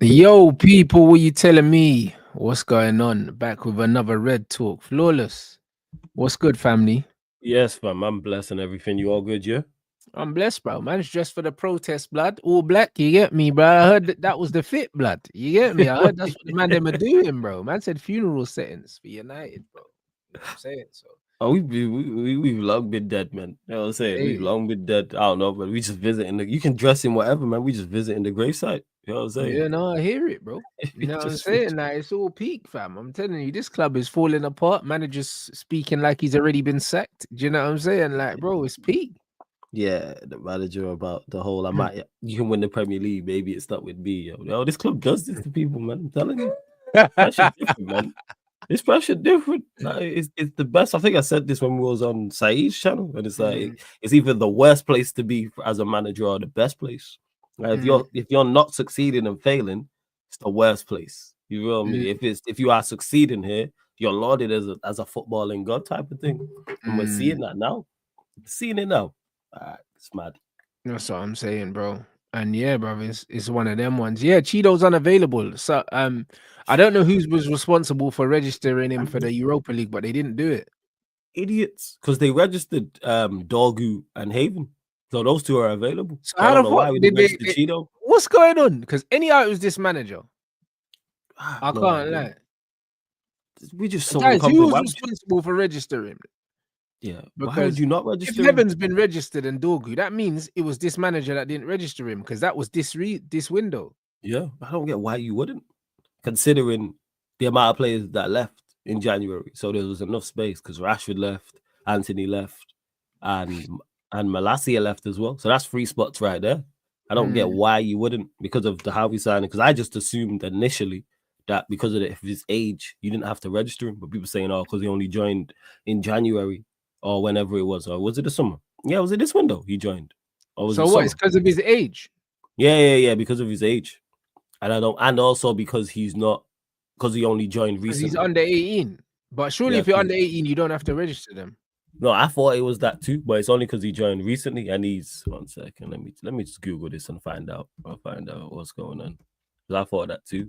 Yo, people, what you telling me? What's going on? Back with another Red Talk. Flawless. What's good, family? Yes, fam. I'm blessed and everything. You all good, yeah? I'm blessed, bro. Man's dressed for the protest, blood. All black, you get me, bro? I heard that was the fit, blood. You get me? I heard that's what the man them are doing, bro. Man said funeral settings for United, bro. You know what I'm saying? So Oh, we've long been dead, man. You know what I'm saying? We've long been dead. I don't know, but we just visiting. You can dress in whatever, man. We just visiting the gravesite. You know what I'm saying? yeah, no, I hear it, bro. You know what I'm saying? Like, it's all peak, fam. I'm telling you, this club is falling apart. Manager's speaking like he's already been sacked. Do you know what I'm saying? Like, bro, it's peak. Yeah, the manager about the whole you can win the Premier League, maybe it's not with me. Yo, this club does this to people, man. I'm telling you. Pressure different, man. This pressure different. Like, it's the best. I think I said this when we was on Saeed's channel, and it's like it's either the worst place to be as a manager or the best place. Like, if you're not succeeding and failing, it's the worst place. You feel me? If you are succeeding here, you're lauded as a footballing god type of thing, and we're seeing that now. Seeing it now. It's mad. That's what I'm saying, bro. And yeah, bro, it's one of them ones. Yeah, CHIDO's unavailable. So I don't know who was responsible for registering him for the Europa League, but they didn't do it. Idiots, because they registered Dorgu and Haven. So those two are available. So how the fuck did they CHIDO? What's going on? Because anyhow, it was this manager. I can't lie. We just so guys, who was responsible for registering? Yeah, because why would you not register? If Heaven's been registered and Dorgu, that means it was this manager that didn't register him because that was this window. Yeah, I don't get why you wouldn't, considering the amount of players that left in January. So there was enough space because Rashford left, Anthony left, and Malacia left as well. So that's 3 spots right there. I don't get why you wouldn't, because of the Harvey signing. Because I just assumed initially that because of his age, you didn't have to register him. But people saying, oh, because he only joined in January or whenever it was, or was it the summer? Yeah, was it this window he joined? Or was so what? It's because of his age. Yeah, because of his age, and also because he only joined recently. He's under 18, but surely if you're under 18, you don't have to register them. No, I thought it was that too, but it's only because he joined recently, and he's 1 second. Let me just Google this and find out. I'll find out what's going on. Because I thought that too.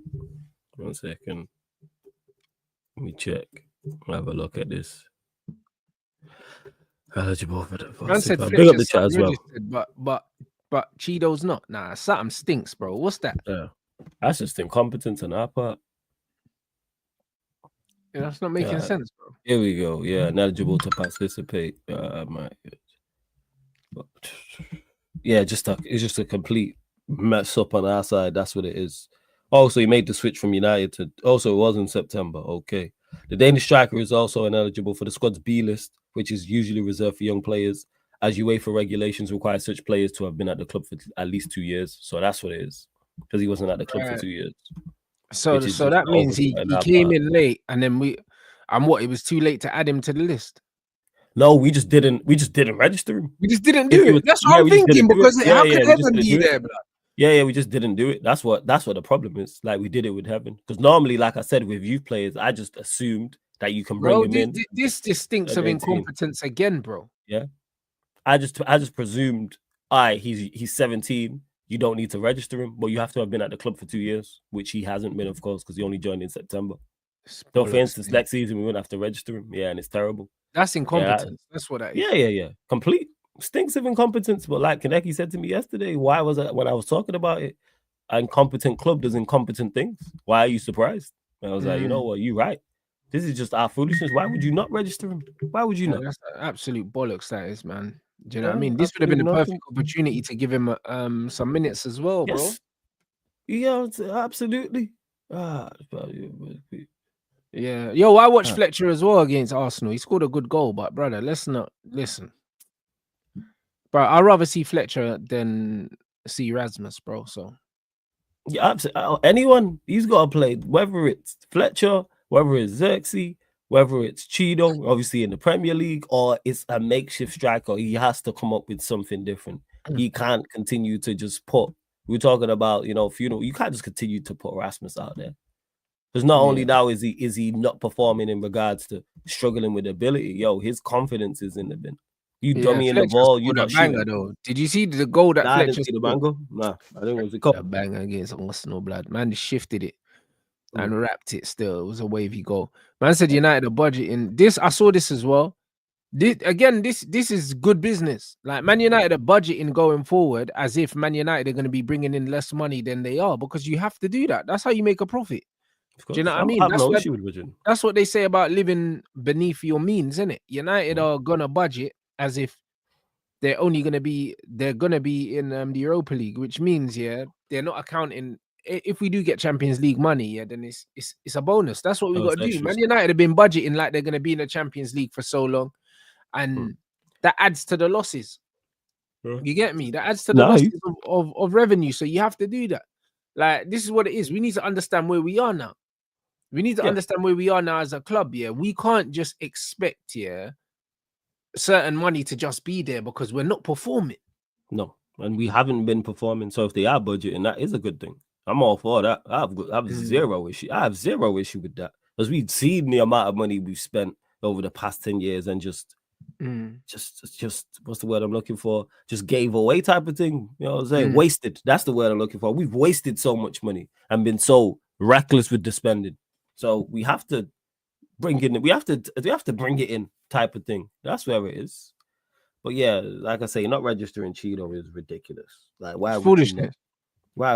1 second. Let me check. Have a look at this. Eligible for the big up the chat as well. But CHIDO's not. Nah, something stinks, bro. What's that? Yeah, that's just incompetence on our part. Yeah, that's not making sense, bro. Here we go. Yeah, ineligible to participate. Yeah, it's just a complete mess up on our side. That's what it is. Also, he made the switch from United to. Also, it was in September. Okay. The Danish striker is also ineligible for the squad's B list, which is usually reserved for young players, as UEFA regulations require such players to have been at the club for at least 2 years. So that's what it is, because he wasn't at the club for 2 years. So that means he came in late, and then it was too late to add him to the list. No, we just didn't register him. We just didn't do it. That's what I'm thinking, because how could Heaven be there, bro? Yeah, we just didn't do it. That's what the problem is. Like, we did it with Heaven, because normally, like I said, with youth players, I just assumed that you can bring him in. This stinks of incompetence again, bro. Yeah, I just presumed, he's 17. You don't need to register him, but you have to have been at the club for 2 years, which he hasn't been, of course, because he only joined in September. So, for instance, next season we wouldn't have to register him. Yeah, and it's terrible. That's incompetence. That's what that is. Yeah. Complete stinks of incompetence. But like Kaneki said to me yesterday, why was I, when I was talking about it, an incompetent club does incompetent things? Why are you surprised? And I was like, you know what, you're right. This is just our foolishness. Why would you not register him? Why would you not? That's absolute bollocks, that is, man. Do you know what I mean? This would have been the perfect opportunity to give him some minutes as well, bro. Yeah, absolutely. Yeah. Yo, I watched Fletcher as well against Arsenal. He scored a good goal, but brother, let's not listen. Bro, I'd rather see Fletcher than see Rasmus, bro. So yeah, absolutely. Anyone, he's got to play, whether it's Fletcher, whether it's Zirkzee, whether it's CHIDO, obviously in the Premier League, or it's a makeshift striker. He has to come up with something different. He can't continue to just put. We're talking about, funeral. You can't just continue to put Rasmus out there. Because not only now is he not performing in regards to struggling with ability, his confidence is in the bin. You Yeah, dummy in the Fletcher ball, you scored a not banger shooting. though. Did you see the goal that Nah, I didn't Fletcher see the scored? mango. Nah, I think it was a A couple. banger against Arsenal, blood. Man shifted it and wrapped it still. It was a wavy goal. Man said United are budgeting. This, I saw this as well. This is good business. Like Man United are budgeting going forward as if Man United are going to be bringing in less money than they are, because you have to do that. That's how you make a profit. Of Do you course, know what I I mean? have no issue with budgeting. That's what they say about living beneath your means, isn't it? United are gonna budget as if they're gonna be in the Europa League, which means they're not accounting. If we do get Champions League money, then it's a bonus. That's what we Oh, got it's to do. extra Man stuff. United have been budgeting like they're gonna be in the Champions League for so long, and that adds to the losses. You get me? That adds to the losses of revenue. So you have to do that. Like, this is what it is. We need to understand where we are now. We need to understand where we are now as a club. Yeah, we can't just expect certain money to just be there because we're not performing. No, and we haven't been performing. So if they are budgeting, that is a good thing. I'm all for that. I have zero issue. I have zero issue with that, because we've seen the amount of money we've spent over the past 10 years and just what's the word I'm looking for? Just gave away type of thing. You know what I'm saying? Wasted. That's the word I'm looking for. We've wasted so much money and been so reckless with the spending. So we have to bring in. We have to bring it in type of thing. That's where it is. But yeah, like I say, not registering CHIDO is ridiculous. Like, why It's would foolishness. you not?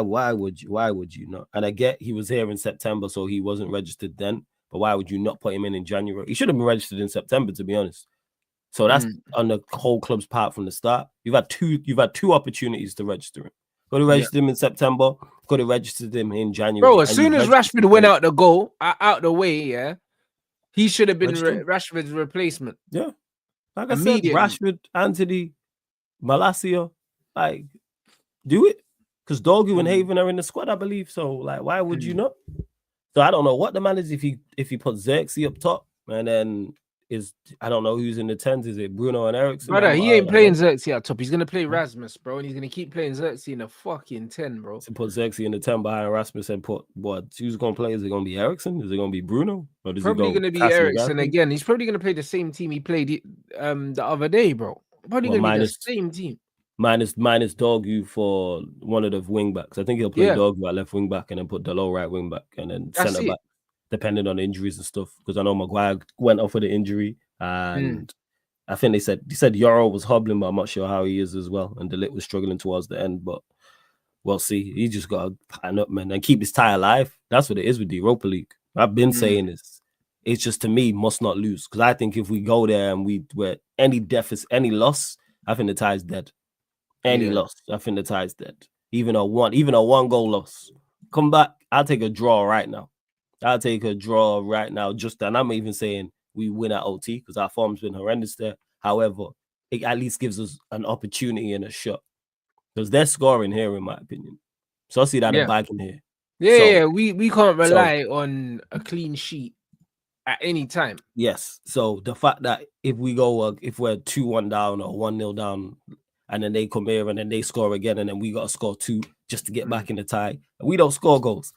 Why would you not? And I get he was here in September, so he wasn't registered then. But why would you not put him in January? He should have been registered in September, to be honest. So that's on the whole club's part from the start. You've had two opportunities to register him. Could have registered him in September. Could have registered him in January. Bro, as soon as Rashford went out the way, he should have been Rashford's replacement. Yeah. Like I said, Rashford, Anthony, Malacia, like, do it. Because Dogu and Haven are in the squad, I believe. So, like, why would you not? So I don't know what the man is if he put Zirkzee up top, and then I don't know who's in the 10s. Is it Bruno and Ericsson? Brother, he ain't playing Zirkzee up top. He's gonna play Rasmus, bro, and he's gonna keep playing Zirkzee in the fucking 10, bro. To put Zirkzee in the 10 behind Rasmus and put what? Who's gonna play? Is it gonna be Ericsson? Is it gonna be Bruno? Or does probably he go gonna be Ericsson again. He's probably gonna play the same team he played the other day, bro. Probably gonna be the same team. Minus Dogu for one of the wing backs. I think he'll play Dogu at left wing back and then put Delo right wing back and then centre back, depending on injuries and stuff. Because I know Maguire went off with the injury, and I think they said Euro was hobbling, but I'm not sure how he is as well. And De Ligt was struggling towards the end, but we'll see. He just got to pattern up, man, and keep his tie alive. That's what it is with the Europa League. I've been saying this. It's just, to me, must not lose. Because I think if we go there and we're any deficit, any loss, I think the tie's dead. Any loss, I think the tie's dead. Even a one goal loss. Come back, I'll take a draw right now. Just, and I'm even saying we win at OT because our form's been horrendous there. However, it at least gives us an opportunity and a shot. Because they're scoring here, in my opinion. So I see that they're bagging here. Yeah, we can't rely on a clean sheet at any time. Yes. So the fact that if we're 2-1 down or 1-0 down, and then they come here and then they score again, and then we got to score 2 just to get back in the tie, and we don't score goals.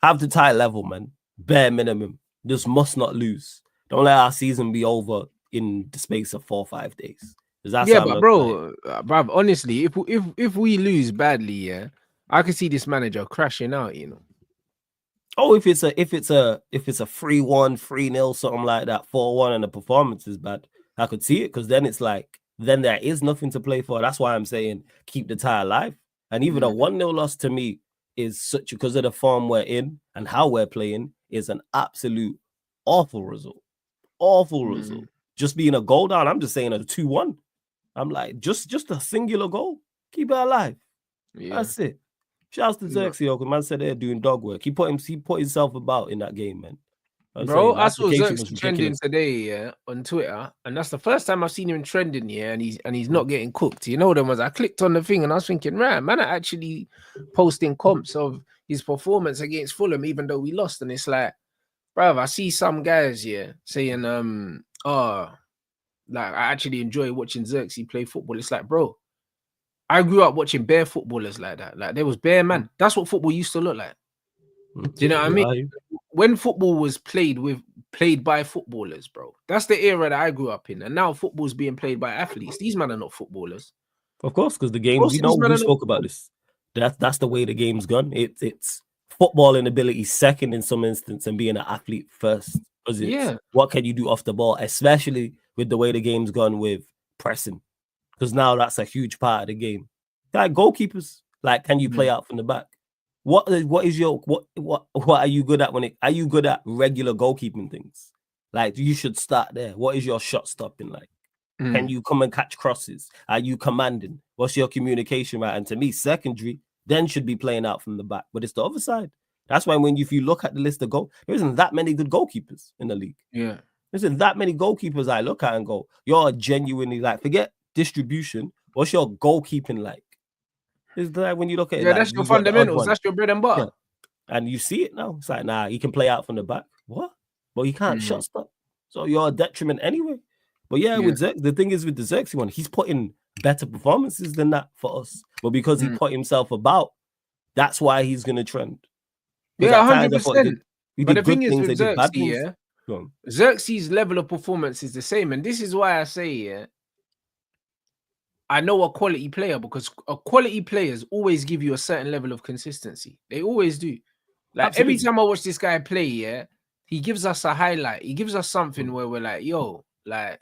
Have the tie level, man. Bare minimum. Just must not lose. Don't let our season be over in the space of 4 or 5 days. But bro, honestly, if we lose badly, I could see this manager crashing out, you know. Oh, if it's a 3-1, 3-0, something like that, 4-1, and the performance is bad, I could see it, because then it's like, then there is nothing to play for. That's why I'm saying keep the tie alive. And even a 1-0 loss to me is such, because of the form we're in and how we're playing, is an absolute awful result. Awful result. Just being a goal down, I'm just saying a 2-1. I'm like, just a singular goal. Keep it alive. Yeah. That's it. Shouts to Zirkzee, because man said they're doing dog work. He put himself about in that game, man. Bro, I saw Zirkzee trending today, on Twitter, and that's the first time I've seen him trending, and he's not getting cooked. You know them ones. I clicked on the thing and I was thinking, man are actually posting comps of his performance against Fulham, even though we lost. And it's like, bruv, I see some guys saying, like, I actually enjoy watching Zirkzee play football. It's like, bro, I grew up watching bare footballers like that. Like, there was bare man. That's what football used to look like. Do you know what I mean? When football was played with played by footballers, bro. That's the era that I grew up in. And now football's being played by athletes. These men are not footballers. Of course, because the game, Most we of know, these men we are not spoke about this. That's the way the game's gone. It's footballing ability second in some instance and being an athlete first. Because it's what can you do off the ball, especially with the way the game's gone with pressing. Because now that's a huge part of the game. Like goalkeepers, like, can you play out from the back? What is your what are you good at are you good at regular goalkeeping things? Like, you should start there. What is your shot stopping like? Can you come and catch crosses? Are you commanding? What's your communication, right? And to me, secondary then should be playing out from the back, but it's the other side. That's why if you look at the list of there isn't that many good goalkeepers in the league. Yeah. There isn't that many goalkeepers I look at and go, you're genuinely like, forget distribution. What's your goalkeeping like? It's like when you look at it, like, that's your fundamentals. That's your bread and butter. Yeah. And you see it now. It's like, nah, he can play out from the back. What? But he can't shot stop. So you're a detriment anyway. But with Zirkzee, the thing is with the Zirkzee one, he's putting better performances than that for us. But because he put himself about, that's why he's going to trend. Yeah, 100%. But the thing is with Zirkzee, Zirkzee's level of performance is the same. And this is why I say, I know a quality player, because quality players always give you a certain level of consistency. They always do. Like, absolutely. Every time I watch this guy play, he gives us a highlight. He gives us something where we're like, yo, like,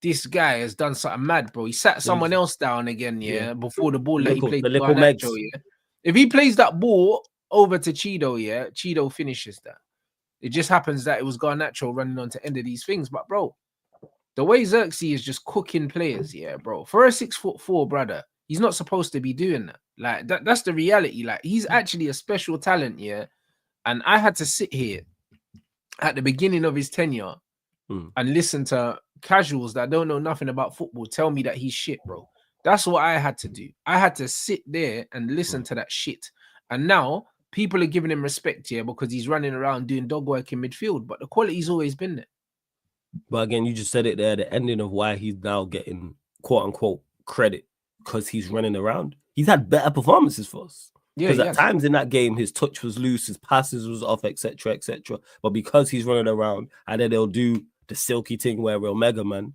this guy has done something mad, bro. He sat someone else down again, before the ball that he played. If he plays that ball over to CHIDO, CHIDO finishes that. It just happens that it was Garnacho running on to end of these things. But, bro, the way Zirkzee is just cooking players, bro. For a 6'4" brother, he's not supposed to be doing that. Like, that's the reality. Like, he's actually a special talent, And I had to sit here at the beginning of his tenure and listen to casuals that don't know nothing about football tell me that he's shit, bro. That's what I had to do. I had to sit there and listen to that shit. And now people are giving him respect because he's running around doing dog work in midfield, but the quality's always been there. But again, you just said it there, the ending of why he's now getting quote unquote credit, because he's running around. He's had better performances for us. Because at times in that game, his touch was loose, his passes was off, etc., etc. But because he's running around, and then they'll do the silky thing where we're Mega Man.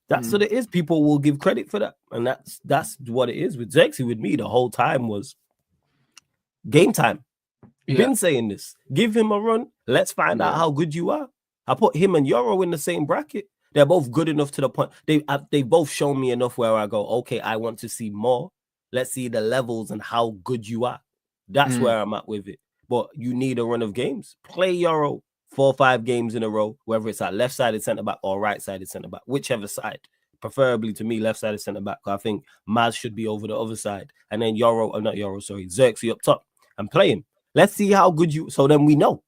That's what it is. People will give credit for that, and that's what it is with Zirkzee. With me, the whole time was game time. Been saying this. Give him a run. Let's find out how good you are. I put him and Euro in the same bracket. They're both good enough to the point. They both shown me enough where I go, okay, I want to see more. Let's see the levels and how good you are. That's where I'm at with it. But you need a run of games. Play Euro 4 or 5 games in a row, whether it's at left-sided centre-back or right-sided centre-back, whichever side. Preferably to me, left-sided centre-back. I think Maz should be over the other side. And then Zirkzee up top and play him. Let's see how good you... So then we know.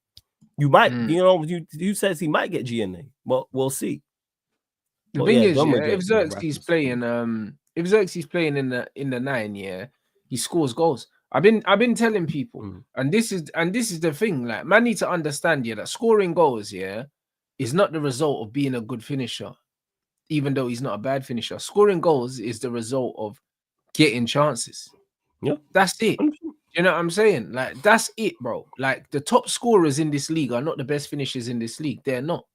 You might, you says he might get GNA, but we'll see. The thing is, if Zirkzee's playing in the 9, he scores goals. I've been telling people, and this is the thing. Like, man need to understand, that scoring goals, is not the result of being a good finisher, even though he's not a bad finisher. Scoring goals is the result of getting chances. Yeah, that's it. You know what I'm saying? Like, that's it, bro. Like, the top scorers in this league are not the best finishers in this league. They're not.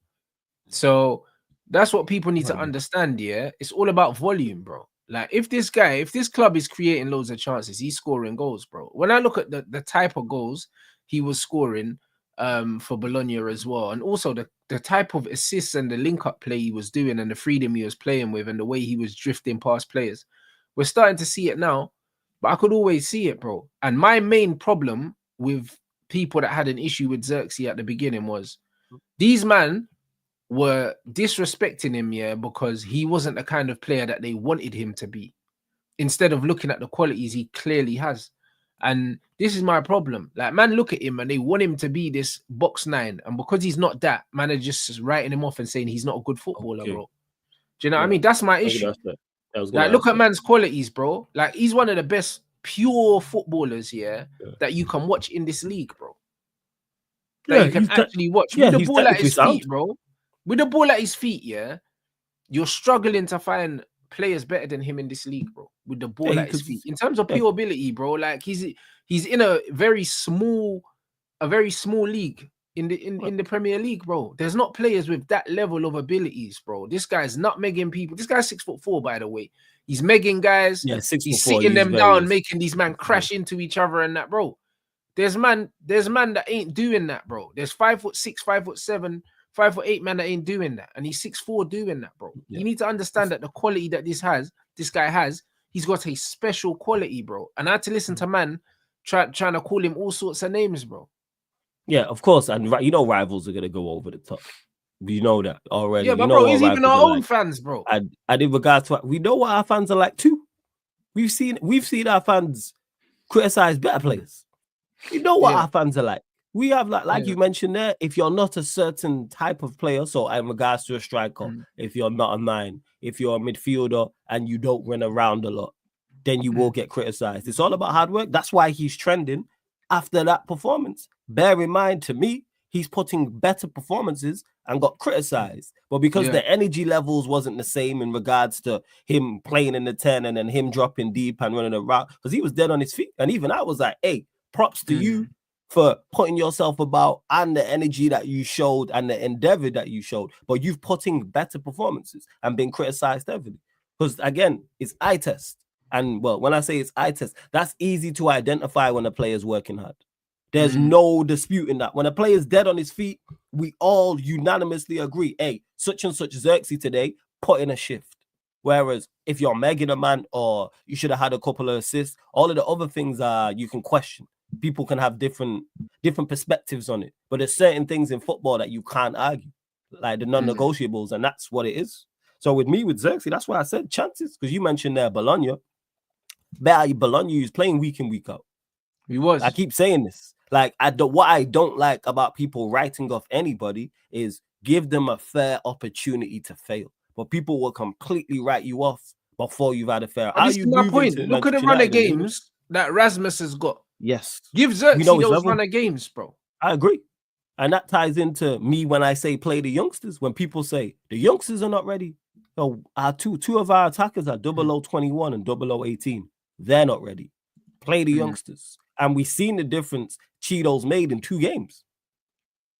So that's what people need to understand. It's all about volume, bro. Like, if this club is creating loads of chances, he's scoring goals, bro. When I look at the type of goals he was scoring for Bologna as well, and also the type of assists and the link-up play he was doing and the freedom he was playing with and the way he was drifting past players, we're starting to see it now, but I could always see it, bro. And my main problem with people that had an issue with Zirkzee at the beginning was these men were disrespecting him, because he wasn't the kind of player that they wanted him to be, instead of looking at the qualities he clearly has. And this is my problem. Like, man, look at him and they want him to be this box 9, and because he's not that, man are just writing him off and saying he's not a good footballer, bro. Do you know what I mean? That's my issue. Like, look at man's qualities, bro. Like, he's one of the best pure footballers that you can watch in this league, bro. That you can actually watch with the ball at his feet, bro. With the ball at his feet, you're struggling to find players better than him in this league, bro. With the ball at his feet, in terms of pure ability, bro. Like, he's in a very small league in the Premier League, bro. There's not players with that level of abilities, bro. This guy's not megging people. This guy's 6'4", by the way. He's megging guys. Yeah, 6'4". He's sitting them down, making these men crash into each other and that, bro. There's man that ain't doing that, bro. There's 5'6", 5'7", 5'8" man that ain't doing that, and he's 6'4" doing that, bro. Yeah. You need to understand that the quality that this guy has, he's got a special quality, bro. And I had to listen to man trying to call him all sorts of names, bro. Yeah, of course, and you know rivals are gonna go over the top. You know that already. Yeah, but you know bro, he's even our own fans, bro. And in regards to we know what our fans are like too. We've seen our fans criticize better players. You know what our fans are like. We have like you mentioned there, if you're not a certain type of player, so in regards to a striker, if you're not a 9, if you're a midfielder and you don't run around a lot, then you will get criticized. It's all about hard work. That's why he's trending after that performance. Bear in mind, to me, he's putting better performances and got criticized. But because the energy levels wasn't the same in regards to him playing in the 10 and then him dropping deep and running around, because he was dead on his feet. And even I was like, hey, props to you for putting yourself about and the energy that you showed and the endeavor that you showed. But you've putting better performances and been criticized heavily. Because again, it's eye test. And well, when I say it's eye test, that's easy to identify when a player's working hard. There's no dispute in that. When a player's dead on his feet, we all unanimously agree, hey, such and such Zirkzee today put in a shift. Whereas if you're megging a man or you should have had a couple of assists, all of the other things you can question. People can have different perspectives on it. But there's certain things in football that you can't argue, like the non-negotiables, and that's what it is. So with me, with Zirkzee, that's why I said chances, because you mentioned there Bologna. Bologna is playing week in, week out. He was. I keep saying this. Like, what I don't like about people writing off anybody is give them a fair opportunity to fail. But people will completely write you off before you've had a fair. This is my point. Look at the run of games that Rasmus has got. Yes. Give Zirkzee those run of games, bro. I agree. And that ties into me when I say play the youngsters. When people say the youngsters are not ready. So our two of our attackers are 0021 and 0018. They're not ready. Play the youngsters. And we've seen the difference CHIDO's made in 2 games.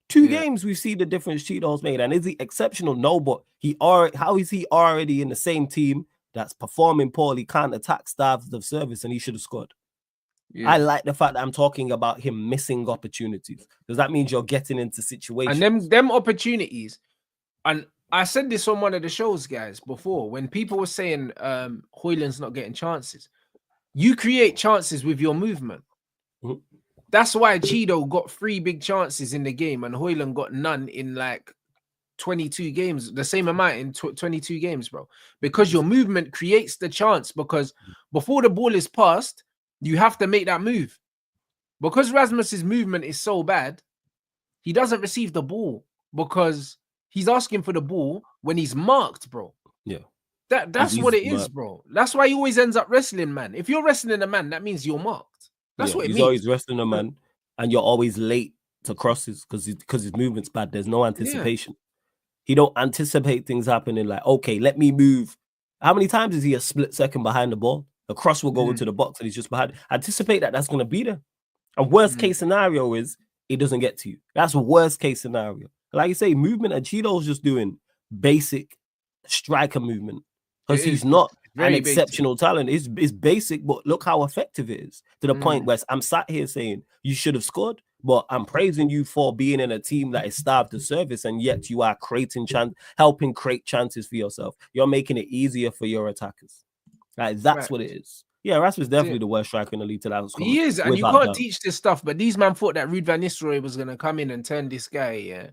2 games we've seen the difference CHIDO's made. And is he exceptional? No, but how is he already in the same team that's performing poorly, can't attack staffs of service, and he should have scored? Yeah. I like the fact that I'm talking about him missing opportunities, because that means you're getting into situations. And them opportunities, and I said this on one of the shows, guys, before, when people were saying Højlund's not getting chances. You create chances with your movement. That's why CHIDO got 3 big chances in the game and Højlund got none in like 22 games, the same amount in 22 games, bro. Because your movement creates the chance, because before the ball is passed, you have to make that move. Because Rasmus's movement is so bad, he doesn't receive the ball because he's asking for the ball when he's marked, bro. Yeah. That's what it is, bro. That's why he always ends up wrestling, man. If you're wrestling a man, that means you're marked. That's what it means. He's always wrestling a man, and you're always late to crosses because his movement's bad. There's no anticipation. He don't anticipate things happening. Like, okay, let me move. How many times is he a split second behind the ball? The cross will go into the box and he's just behind. Anticipate that's going to be there. And worst case scenario is it doesn't get to you. That's a worst case scenario. Like you say, movement, and CHIDO's just doing basic striker movement because he's not an exceptional talent. It's basic, but look how effective it is, to the point where I'm sat here saying you should have scored, but I'm praising you for being in a team that is starved of service, and yet you are helping create chances for yourself. You're making it easier for your attackers. Like, that's what it is. Yeah, Rasmus is definitely the worst striker in the league. He is, and you can't teach this stuff. But these man thought that Ruud van Nistelrooy was going to come in and turn this guy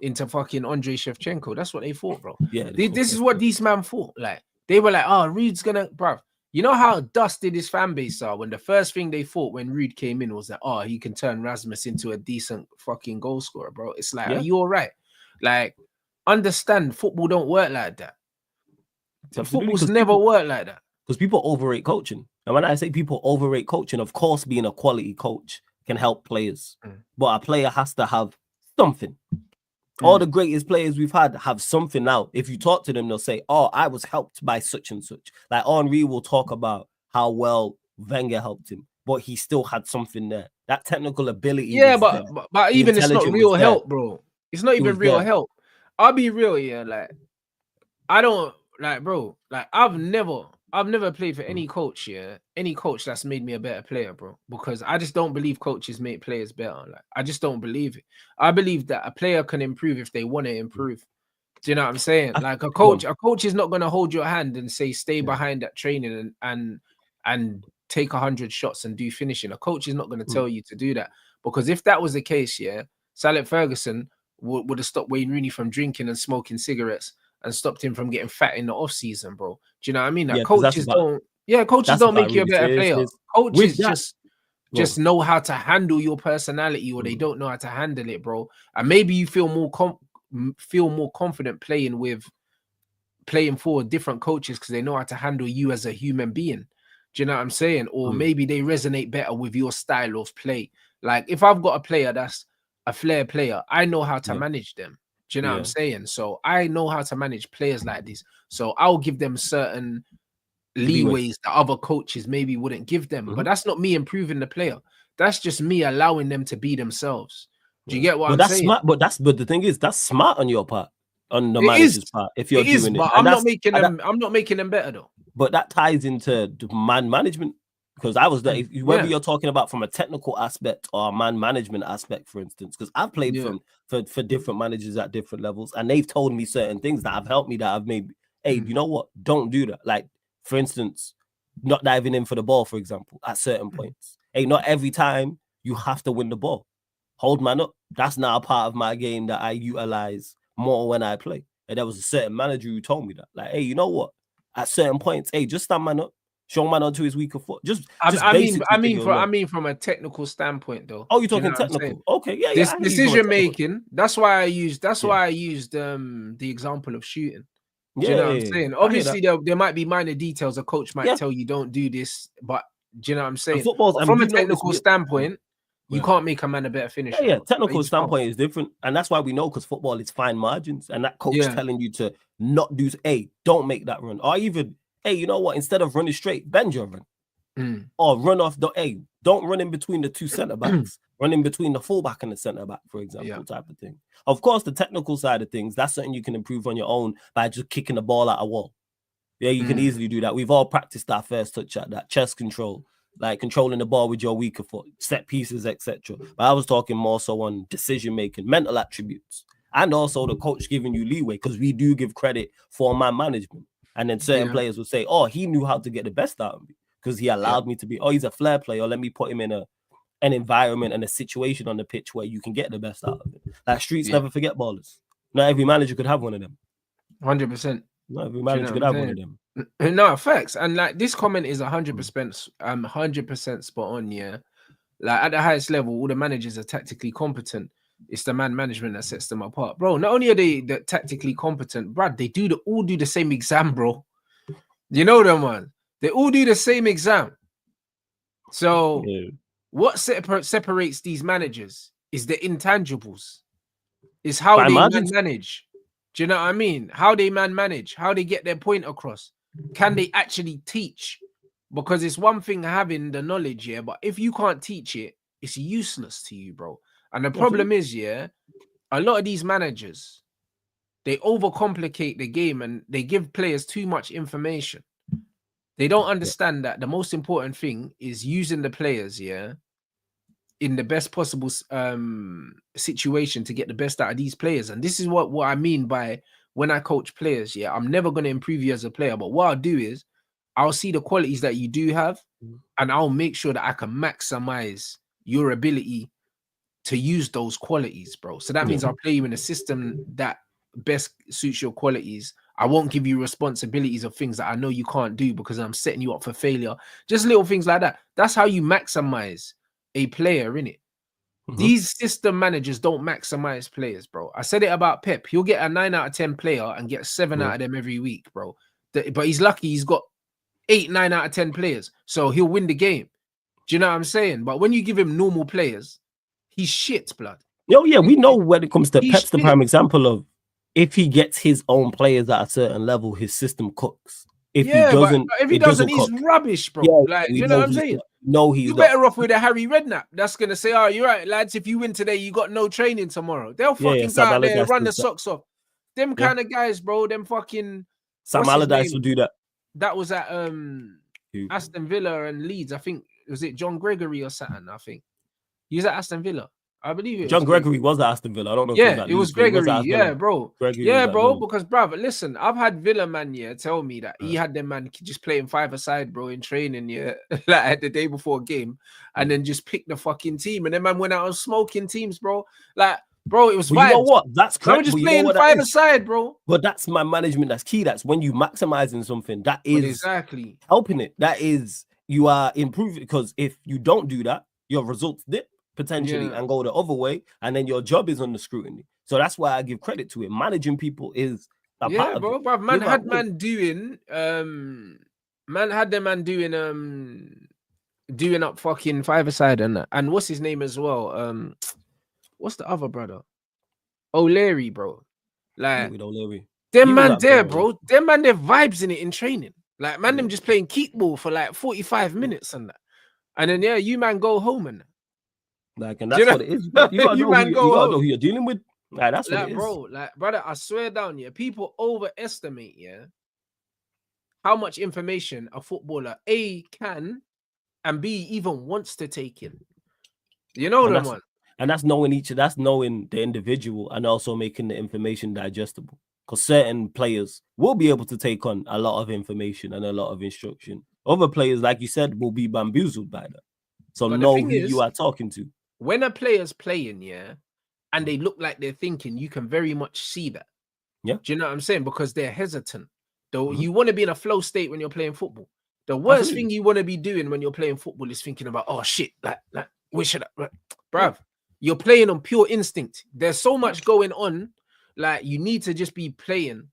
into fucking Andrei Shevchenko. That's what they thought, bro. Yeah, this is what these man thought. Like, they were like, oh, Ruud's gonna, bro. You know how dusted his fan base are when the first thing they thought when Ruud came in was that, oh, he can turn Rasmus into a decent fucking goal scorer, bro. It's like, are you all right? Like, understand, football don't work like that. Football's never worked like that. Because people overrate coaching. And when I say people overrate coaching, of course, being a quality coach can help players. But a player has to have something. All the greatest players we've had have something now. If you talk to them, they'll say, oh, I was helped by such and such. Like Henry will talk about how well Wenger helped him. but he still had something there. That technical ability. Yeah, was there. but even it's not real help, bro. It's not even real help. I'll be real, yeah. Like, I don't like, bro. Like, I've never played for any coach, yeah. Any coach that's made me a better player, bro. Because I just don't believe coaches make players better. Like, I just don't believe it. I believe that a player can improve if they want to improve. Do you know what I'm saying? Like a coach is not going to hold your hand and say stay behind that training and take 100 shots and do finishing. A coach is not going to tell you to do that, because if that was the case, yeah, Sir Alex Ferguson would have stopped Wayne Rooney from drinking and smoking cigarettes and stopped him from getting fat in the off season, bro. Do you know what I mean? That coaches don't make you a better player. Coaches just know how to handle your personality, or they don't know how to handle it, bro. And maybe you feel more confident playing for different coaches because they know how to handle you as a human being. Do you know what I'm saying? Or maybe they resonate better with your style of play. Like if I've got a player that's a flair player, I know how to manage them. Do you know what I'm saying? So I know how to manage players like this. So I'll give them certain leeways that other coaches maybe wouldn't give them. But that's not me improving the player. That's just me allowing them to be themselves. Do you get what I'm saying? Smart, but the thing is, that's smart on your part, on the manager's part. If you're doing it, but I'm not making them better though. But that ties into man management, because I was there. Whether you're talking about from a technical aspect or a man management aspect, for instance, because I've played for different managers at different levels, and they've told me certain things that have helped me, that have made, hey, you know what? Don't do that. Like, for instance, not diving in for the ball, for example, at certain points. Hey, not every time you have to win the ball. Hold man up. That's now a part of my game that I utilize more when I play. And there was a certain manager who told me that, like, hey, you know what? At certain points, hey, just stand man up, show man onto his weaker foot. I mean, from a technical standpoint, though. Oh, you're talking technical? Okay, yeah. This decision making. That's why I used. The example of shooting. Do you know what I'm saying? Obviously, there might be minor details a coach might tell you don't do this, but do you know what I'm saying? From a technical standpoint, you can't make a man a better finisher. Yeah. Technical standpoint is different, and that's why we know, because football is fine margins, and that coach telling you to not do, hey, don't make that run, or even, hey, you know what? Instead of running straight, bend your run, or run off the, hey, don't run in between the two centre backs, run in between the fullback and the centre back, for example, type of thing. Of course, the technical side of things, that's something you can improve on your own by just kicking the ball at a wall. Yeah, you can easily do that. We've all practiced our first touch at that, chest control, like controlling the ball with your weaker foot, set pieces, etc. But I was talking more so on decision making, mental attributes, and also the coach giving you leeway, because we do give credit for man management. And then certain players will say, oh, he knew how to get the best out of me because he allowed me to be, oh, he's a flair player. Let me put him in an environment and a situation on the pitch where you can get the best out of it. Like, streets never forget ballers. Not every manager could have one of them. 100%. Not every manager could have one of them. No, facts. And like, this comment is 100% spot on. Yeah, like at the highest level, all the managers are tactically competent. It's the man management that sets them apart, bro. Not only are they tactically competent, Brad, they all do the same exam, bro. You know them, man. They all do the same exam. So what separates these managers is the intangibles. Is how they manage. Do you know what I mean? How they manage, how they get their point across. Can they actually teach? Because it's one thing having the knowledge, but if you can't teach it, it's useless to you, bro. And the problem is, a lot of these managers, they overcomplicate the game and they give players too much information. They don't understand that the most important thing is using the players, in the best possible situation to get the best out of these players. And this is what I mean by when I coach players, I'm never going to improve you as a player. But what I'll do is I'll see the qualities that you do have, and I'll make sure that I can maximize your ability to use those qualities, bro. So that means I'll play you in a system that best suits your qualities. I won't give you responsibilities of things that I know you can't do because I'm setting you up for failure. Just little things like that. That's how you maximize a player, innit? These system managers don't maximize players, bro. I said it about Pep. He'll get a 9 out of 10 player and get 7 out of them every week, bro. But he's lucky he's got 8, 9 out of 10 players. So he'll win the game. Do you know what I'm saying? But when you give him normal players, he's shit, blood. Oh, yeah, we know when it comes to Pep's the prime example of, if he gets his own players at a certain level, his system cooks. If he doesn't, he's rubbish, bro. Yeah, like, you know what I'm saying? No, he's You not. better off with a Harry Redknapp. That's gonna say, "Oh, you're right, lads. If you win today, you got no training tomorrow." They'll fucking go Sam out there, Allardyce run the does that. socks off. Them kind of guys, bro. Them fucking. Sam What's his Allardyce name? will do that. That was at Who? Aston Villa and Leeds. I think was it John Gregory or something. I think he was at Aston Villa. I believe it. John Gregory was at Aston Villa. I don't know. Yeah, if it was Gregory. Yeah, bro. Gregory Yeah, was at bro. Villa. Because, bruv, listen, I've had Villa man, tell me that he had them man just playing five-a-side, bro, in training, like the day before a game, and then just pick the fucking team. And then man went out on smoking teams, bro. Like, bro, it was vibes. You know what? That's correct. I was just playing five-a-side, bro. But that's my management. That's key. That's when you maximizing something. That is exactly helping it. That is you are improving. Because if you don't do that, your results dip potentially and go the other way, and then your job is under scrutiny. So that's why I give credit to it. Managing people is a part of it. Bro. Man had man doing doing up fucking five-a-side and what's his name as well? What's the other brother? O'Leary, bro. Like with O'Leary. Them man there, bro. Them man, their vibes in it in training. Like man, them just playing kickball for like 45 minutes and that. And then you man go home and that. Like, and that's what it is. You gotta know who you're dealing with. Like, that's what it is. Bro, like, brother, I swear down, people overestimate, how much information a footballer A can and B even wants to take in. You know them one. And that's knowing that's knowing the individual and also making the information digestible. Because certain players will be able to take on a lot of information and a lot of instruction. Other players, like you said, will be bamboozled by that. So know who you are talking to. When a player's playing, and they look like they're thinking, you can very much see that. Yeah. Do you know what I'm saying? Because they're hesitant. Though you want to be in a flow state when you're playing football. The worst thing you want to be doing when you're playing football is thinking about, oh shit, like we should have, bruv. You're playing on pure instinct. There's so much going on. Like you need to just be playing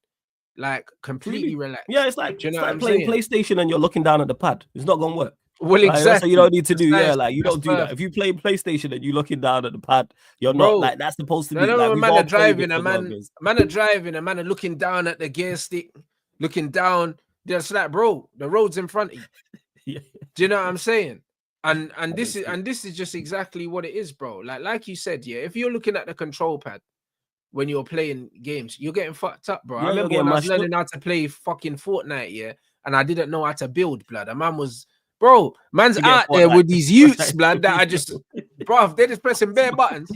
like completely relaxed. Yeah, it's like, playing PlayStation and you're looking down at the pad. It's not gonna work. Well, exactly. That's what you don't need to do. You don't do that. If you play PlayStation and you're looking down at the pad, you're not like that's supposed to be. A man are driving, a man are looking down at the gear stick, looking down. Just like, bro, the road's in front of you. Do you know what I'm saying? And this is just exactly what it is, bro. Like you said, if you're looking at the control pad when you're playing games, you're getting fucked up, bro. I remember when I was learning how to play fucking Fortnite, and I didn't know how to build, blood. A man was, bro, man's out there with these youths, blood, that are just, bro, they're just pressing bare buttons.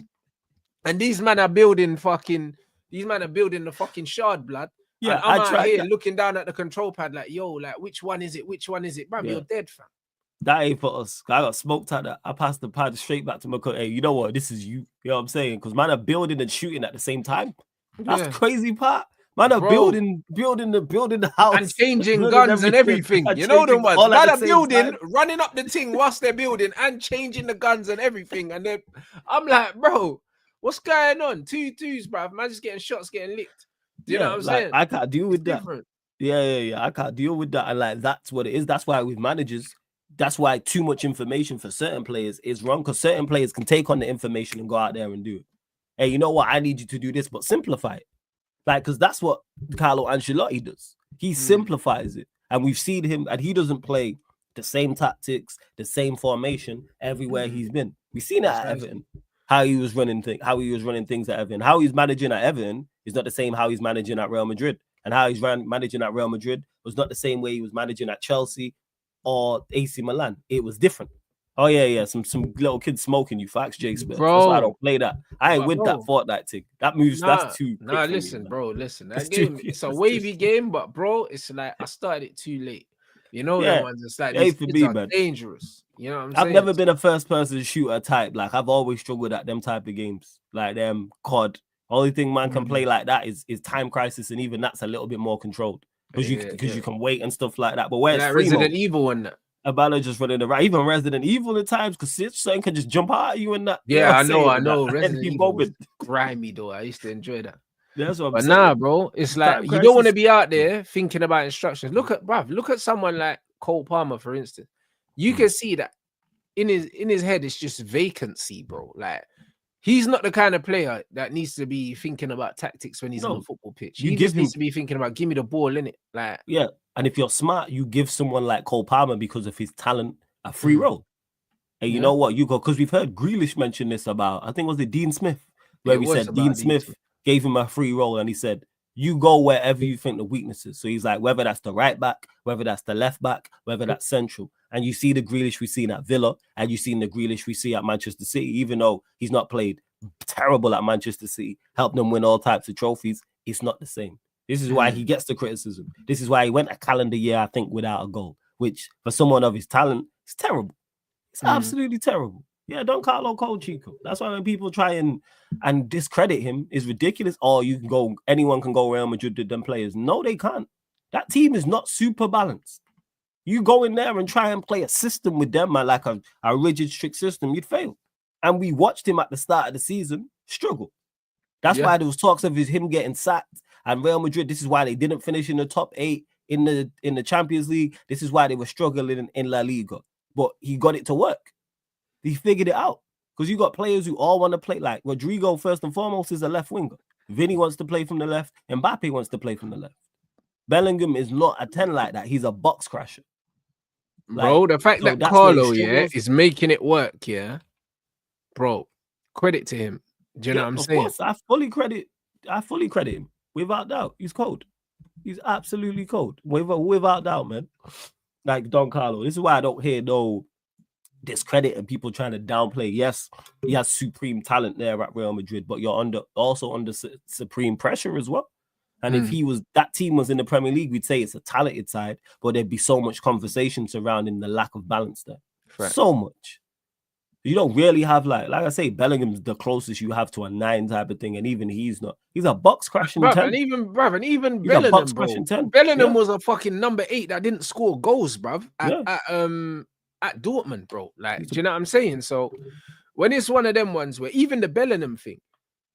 And these men are building the fucking shard, blood. Yeah, I'm out here looking down at the control pad like, yo, like, which one is it? Which one is it? Bro, you're dead, fam. That ain't for us. I got smoked at that. I passed the pad straight back to my coach. Hey, you know what? This is you. You know what I'm saying? Because man are building and shooting at the same time. That's the crazy part. Man are building the house and changing guns and everything. You know them ones. Man are building, running up the thing whilst they're building and changing the guns and everything. And then I'm like, bro, what's going on? 2-2s, bro. Man just getting shots, getting licked. Do you know what I'm saying? I can't deal with that. Yeah. I can't deal with that. And like that's what it is. That's why with managers. That's why too much information for certain players is wrong, because certain players can take on the information and go out there and do it. Hey, you know what? I need you to do this, but simplify it. Like, because that's what Carlo Ancelotti does. He simplifies it. And we've seen him, and he doesn't play the same tactics, the same formation everywhere he's been. We've seen it at Everton, how he was running things at Everton. How he's managing at Everton is not the same how he's managing at Real Madrid. And how he's managing at Real Madrid was not the same way he was managing at Chelsea or AC Milan. It was different. Oh yeah. Some little kids smoking you. Facts, Jay Spurs. That's why I don't play that. I ain't with that Fortnite thing. That moves. That's too. Listen, bro. Listen, that game. It's a wavy game, but bro, it's like I started it too late. You know that ones. It's like these kids are dangerous. You know what I'm saying? I've never been a first-person shooter type. Like I've always struggled at them type of games. Like them COD. Only thing man can play like that is Time Crisis, and even that's a little bit more controlled. Because you can wait and stuff like that. But where it's Resident Evil one, a banner just running around, even Resident Evil at times, because something can just jump out at you and that. Yeah, I know. Resident Evil was grimy though. I used to enjoy that. That's what I'm saying. But nah, bro, it's like you don't want to be out there thinking about instructions. Look at someone like Cole Palmer, for instance. You can see that in his head, it's just vacancy, bro. Like. He's not the kind of player that needs to be thinking about tactics when he's on the football pitch. He just needs to be thinking about, give me the ball, innit? Like, and if you're smart, you give someone like Cole Palmer, because of his talent, a free role. And you know what? You go, because we've heard Grealish mention this about, I think was it Dean Smith, where he said Dean Smith gave him a free role and he said, you go wherever you think the weakness is. So he's like, whether that's the right back, whether that's the left back, whether that's central. And you see the Grealish we see at Villa, and you see the Grealish we see at Manchester City, even though he's not played terrible at Manchester City, helped them win all types of trophies, it's not the same. This is why he gets the criticism. This is why he went a calendar year, I think, without a goal, which for someone of his talent, is terrible. It's absolutely terrible. Yeah, Don Carlo cold Chico. That's why when people try and discredit him, is ridiculous. Oh, you can go, anyone can go Real Madrid with them players. No, they can't. That team is not super balanced. You go in there and try and play a system with them, man, like a rigid, strict system, you'd fail. And we watched him at the start of the season struggle. That's why there was talks of him getting sacked. And Real Madrid, this is why they didn't finish in the top 8 in the Champions League. This is why they were struggling in La Liga. But he got it to work. He figured it out. Because you got players who all want to play. Like Rodrigo, first and foremost, is a left winger. Vinny wants to play from the left. Mbappe wants to play from the left. Bellingham is not a 10 like that. He's a box crasher. Bro, the fact that Carlo, is making it work, bro, credit to him. Do you know what I'm saying? Course, I fully credit him. Without doubt. He's cold. He's absolutely cold. Without doubt, man. Like Don Carlo. This is why I don't hear no discredit and people trying to downplay. Yes, he has supreme talent there at Real Madrid, but you're also under supreme pressure as well. And if that team was in the Premier League, we'd say it's a talented side, but there'd be so much conversation surrounding the lack of balance there. Right. So much. You don't really have like I say, Bellingham's the closest you have to a 9 type of thing, and even he's not. He's a box crashing 10. And even Bellingham, Bellingham was a fucking number 8 that didn't score goals, bruv. At Dortmund, bro. Like, do you know what I'm saying? So when it's one of them ones where even the Bellingham thing,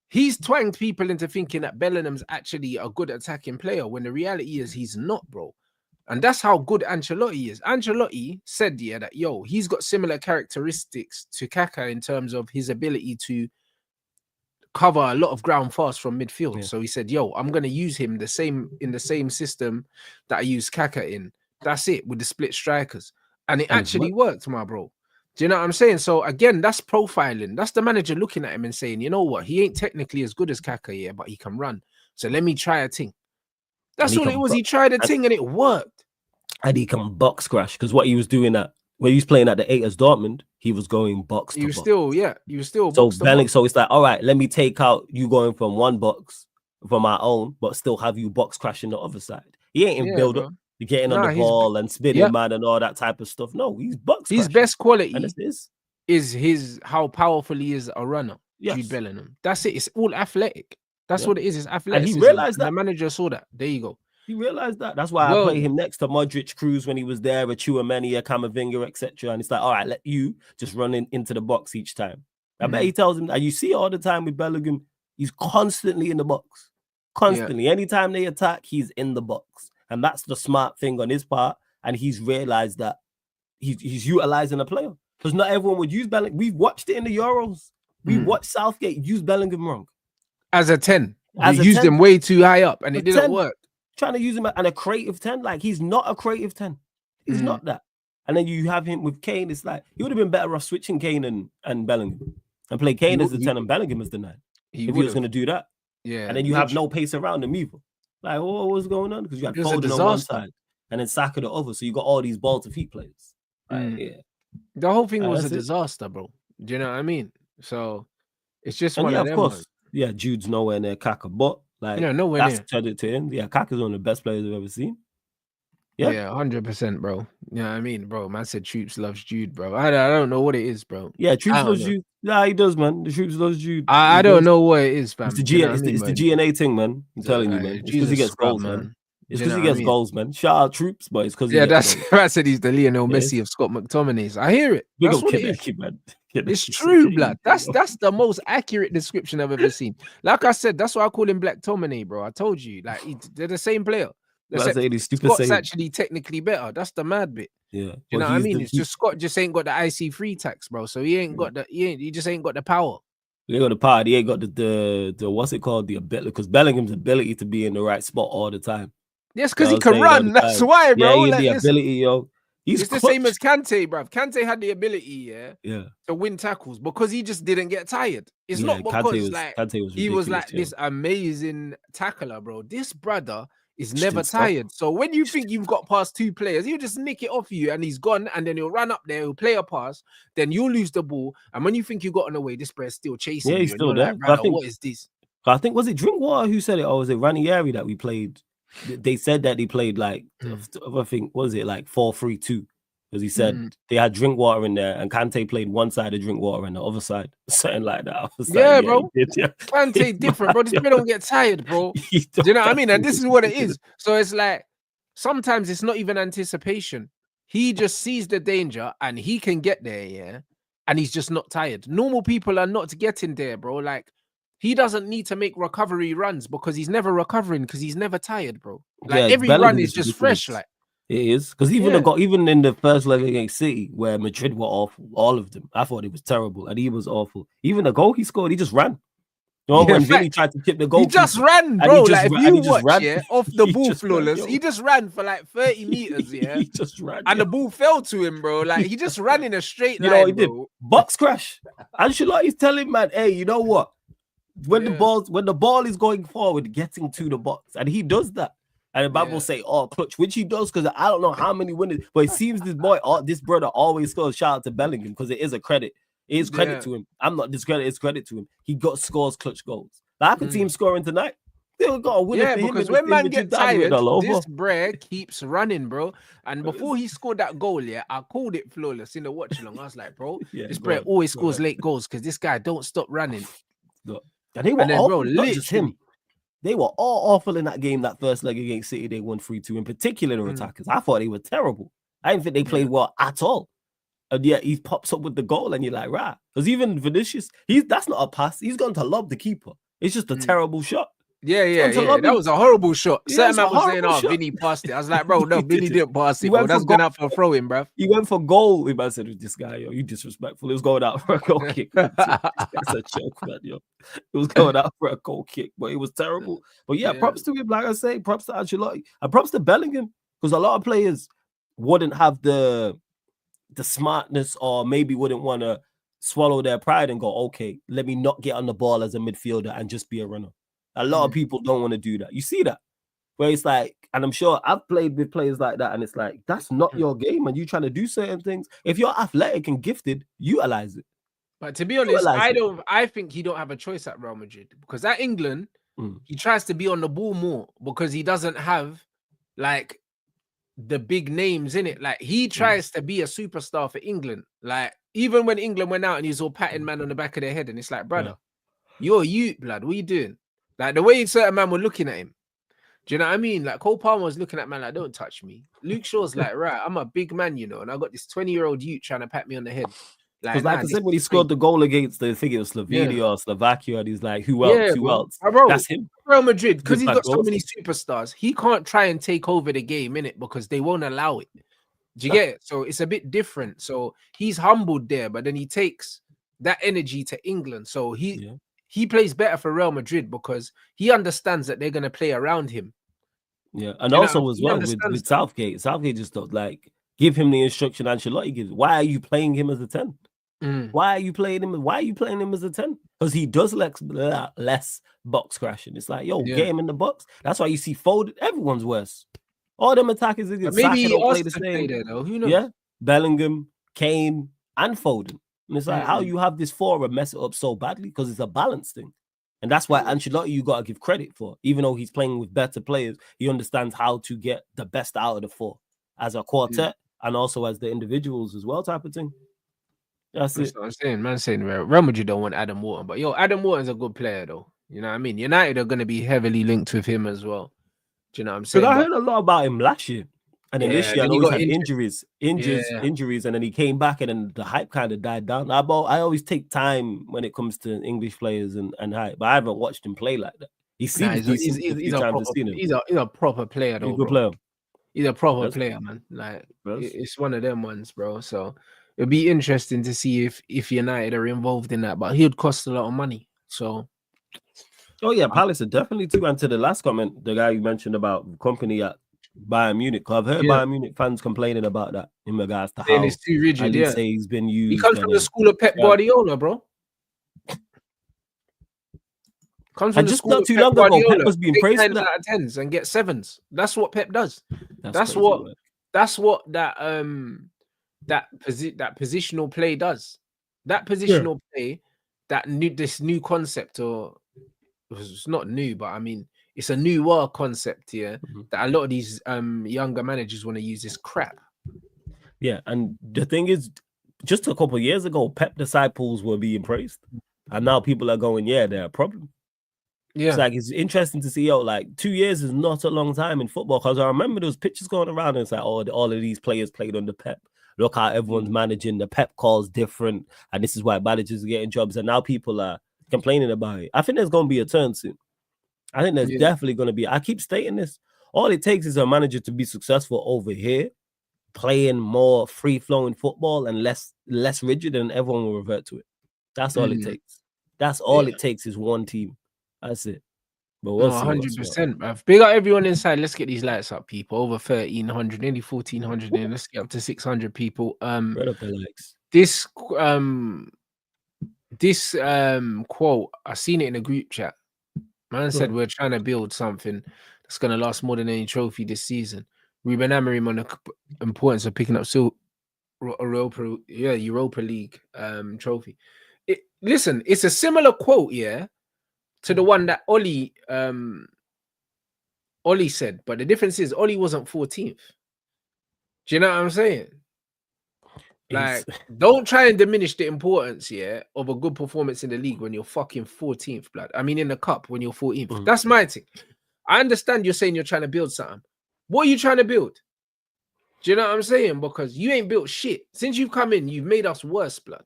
he's twanged people into thinking that Bellingham's actually a good attacking player when the reality is he's not, bro. And that's how good Ancelotti is. Ancelotti said, that, he's got similar characteristics to Kaká in terms of his ability to cover a lot of ground fast from midfield. Yeah. So he said, I'm going to use him in the same system that I use Kaká in. That's it, with the split strikers. And it actually worked, my bro. Do you know what I'm saying? So again, that's profiling. That's the manager looking at him and saying, you know what? He ain't technically as good as Kaká, but he can run. So let me try a thing. That's all it was. He tried a thing and it worked. And he can box crash because what he was doing when he was playing at the 8 as Dortmund, he was going box to box. He was still so Bellingham. So it's like, all right, let me take out you going from one box from our own, but still have you box crashing the other side. He ain't in build up. You're getting on the ball and spinning man and all that type of stuff. No, he's box. His best quality is how powerful he is a runner. Yes. Jude Bellingham. That's it. It's all athletic. That's what it is. It's athletic. And he realized that. The manager saw that. There you go. He realized that. That's why I play him next to Modric, Cruz when he was there, with Chouameni, Camavinga, etc. And it's like, all right, let you just run into the box each time. I bet he tells him, and you see all the time with Bellingham, he's constantly in the box. Constantly. Anytime they attack, he's in the box. And that's the smart thing on his part. And he's realized that he's utilizing a player. Because not everyone would use Bellingham. We've watched it in the Euros. We watched Southgate use Bellingham wrong. As a 10. He used him way too high up and it didn't work. Trying to use him and a creative 10. Like, he's not a creative 10. He's not that. And then you have him with Kane. It's like, he would have been better off switching Kane and Bellingham and play Kane as the 10 and Bellingham as the 9. If he was going to do that. Yeah. And then you have no pace around him either. Like, what was going on? Because you had Foden on one side and then Saka the other. So you got all these ball to feet players. The whole thing was a disaster, bro. Do you know what I mean? So it's just one of them. Of course. Yeah, Jude's nowhere near Kaká, but like, nowhere near. Credit to him. Yeah, Kaká's one of the best players I've ever seen. Yeah, 100%, bro. You know what I mean, bro? Man said Troops loves Jude, bro. I don't know what it is, bro. Yeah, Troops loves Jude. Yeah, he does, man. The Troops loves Jude. I don't know what it is, fam. It's the GNA thing, man. I'm telling you, man. It's because he gets goals, man. It's because he gets goals, man. Shout out Troops, but it's because I said he's the Lionel Messi of Scott McTominay's. I hear it. That's what it is. Man. It's true, blood. That's the most accurate description I've ever seen. Like I said, that's why I call him Black Tominay, bro. I told you, like they're the same player. Scott's actually technically better. That's the mad bit. Yeah, you know what I mean? It's just Scott just ain't got the IC3 tax, bro. So he ain't got he just ain't got the power. He ain't got the power. He ain't got the what's it called? The ability, because Bellingham's ability to be in the right spot all the time. Yes, because he can run. That's why, bro. Yeah, he has the ability, yo. It's the same as Kante, bruv. Kante had the ability, yeah, to win tackles because he just didn't get tired. It's not because Kante was he was like ridiculous, this amazing tackler, bro. This brother is Just never didn't stop. tired. So when you think you've got past two players, he'll just nick it off you and he's gone, and then he'll run up there, he'll play a pass, then you'll lose the ball. And when you think you got on the way, this brother's still chasing Yeah, he's you. still And you're there. like, But I brother, think- what is this? I think, was it Drinkwater who said it, or was it Ranieri that we played? They said that he played like, I think, was it like 4-3-2? Because he said they had Drinkwater in there and Kante played one side of Drinkwater and the other side, something like that. I was Yeah, like, bro. he did, yeah. Kante different, bro. This man don't get tired, bro. Do you know what I mean? And this is what it is. So it's like, sometimes it's not even anticipation. He just sees the danger and he can get there, yeah. And he's just not tired. Normal people are not getting there, bro. Like, he doesn't need to make recovery runs because he's never recovering because he's never tired, bro. Like, every run is just fresh, like. It is, because even in the first leg against City, where Madrid were awful, all of them, I thought it was terrible, and he was awful. Even the goal he scored, he just ran. You know, when Vinny tried to tip the goal, he just ran, bro. Like, if you watch, off the ball flawless, he just ran for like 30 meters, yeah. He just ran, and the ball fell to him, bro. Like, he just ran in a straight line. You know what he did? Bro. Box crash. Ancelotti's telling man, hey, you know what? When the ball is going forward, getting to the box, and he does that. And the Bible will say, "Oh, clutch," which he does, because I don't know how many winners, but it seems this brother always scores. Shout out to Bellingham, because it is a credit. It is credit to him. I'm not discrediting. It's credit to him. He scores clutch goals. Like, I could see him scoring tonight. They got a winner for him. Because when man get tired, this brer keeps running, bro. And before he scored that goal, I called it flawless in the watch along. I was like, bro, this brer always scores late goals because this guy don't stop running. And they were awful, not just him. They were all awful in that game, that first leg against City. They won 3-2, in particular the attackers. I thought they were terrible. I didn't think they played well at all. And yet he pops up with the goal, and you're like, right. Because even Vinicius, that's not a pass. He's gone to lob the keeper. It's just a terrible shot. Yeah. That was a horrible shot. Certain man was saying, Vinny passed it. I was like, bro, no, Vinny didn't pass it, bro. That's going out for a throw-in, bro. He went for goal. I said, this guy, yo, you disrespectful. It was going out for a goal kick. That's a joke, man, yo. It was going out for a goal kick, but it was terrible. But props to him, like I say, props to Ancelotti. And props to Bellingham, because a lot of players wouldn't have the smartness, or maybe wouldn't want to swallow their pride and go, okay, let me not get on the ball as a midfielder and just be a runner. A lot of people don't want to do that. You see that? Where it's like, and I'm sure I've played with players like that, and it's like, that's not your game, and you trying to do certain things. If you're athletic and gifted, utilize it. But to be honest, I think he don't have a choice at Real Madrid, because at England, he tries to be on the ball more because he doesn't have like the big names in it. Like, he tries to be a superstar for England. Like, even when England went out and he's all patting man on the back of their head, and it's like, brother, you're you, blood. What are you doing? Like, the way certain man were looking at him. Do you know what I mean? Like, Cole Palmer was looking at man like, don't touch me. Luke Shaw's like, right, I'm a big man, you know, and I got this 20-year-old youth trying to pat me on the head. Because like I said, when he scored the goal against the figure of Slovenia or Slovakia, and he's like, who else? Who else? Bro, that's him. Real Madrid, because he's got so many superstars, he can't try and take over the game, innit? Because they won't allow it. Do you get it? So it's a bit different. So he's humbled there, but then he takes that energy to England. So he plays better for Real Madrid because he understands that they're going to play around him. Yeah, and also as well with Southgate. Southgate just don't like give him the instruction Ancelotti gives. Why are you playing him as a 10? Why are you playing him? Why are you playing him as a 10? Because he does less box crashing. It's like, yo, get him in the box. That's why you see Foden. Everyone's worse. All them attackers against maybe he play the same. There, though. Who knows? Yeah, Bellingham, Kane, and Foden. And it's like, how you have this four and mess it up so badly? Because it's a balance thing. And that's why Ancelotti, you got to give credit for. Even though he's playing with better players, he understands how to get the best out of the four as a quartet and also as the individuals as well, type of thing. That's it. What I'm saying. Man saying Real Madrid don't want Adam Wharton, but Adam Wharton's a good player, though. You know what I mean? United are going to be heavily linked with him as well. Do you know what I'm saying? Because I heard a lot about him last year. And then this year, I know he had injuries, and then he came back, and then the hype kind of died down. I always take time when it comes to English players and hype, but I haven't watched him play like that. He seems he's a proper player, though. He's a good player. He's a proper player, man. Like, it's one of them ones, bro. So it'd be interesting to see if United are involved in that, but he would cost a lot of money. So, Palace are definitely too. And to the last comment, the guy you mentioned about company at Bayern Munich. I've heard Bayern Munich fans complaining about that in regards to how it's too rigid. Elise he's been used. He comes from the school of Pep Guardiola, bro. Comes from the just school not too of Pep long ago, Guardiola. Pep was being praised for 9 that. out of 10s and get 7s. That's what Pep does. That's what that positional play does. That positional play, this new concept, or it's not new, but I mean it's a new world concept here that a lot of these younger managers want to use this crap. Yeah, and the thing is, just a couple of years ago, Pep disciples were being praised, and now people are going, yeah, they're a problem. Yeah, it's interesting to see. Like 2 years is not a long time in football, because I remember there was pictures going around and it's like, oh, all of these players played under Pep. Look how everyone's managing. The Pep calls different, and this is why managers are getting jobs. And now people are complaining about it. I think there's going to be a turn soon. I think there's definitely going to be. I keep stating this. All it takes is a manager to be successful over here, playing more free-flowing football and less rigid, and everyone will revert to it. That's all it takes. That's all it takes is one team. That's it. But we'll see. 100%, bruv. Big up everyone inside. Let's get these lights up, people. Over 1,300, nearly 1,400. And let's get up to 600 people. Right up the likes. This quote, I seen it in a group chat. Man said we're trying to build something that's gonna last more than any trophy this season. Ruben Amorim on the importance of picking up Europa League trophy. Listen, it's a similar quote, to the one that Oli said, but the difference is Oli wasn't 14th. Do you know what I'm saying? Like, don't try and diminish the importance, of a good performance in the league when you're fucking 14th, blood. I mean, in the cup when you're 14th. That's my thing. I understand you're saying you're trying to build something. What are you trying to build? Do you know what I'm saying? Because you ain't built shit. Since you've come in, you've made us worse, blood.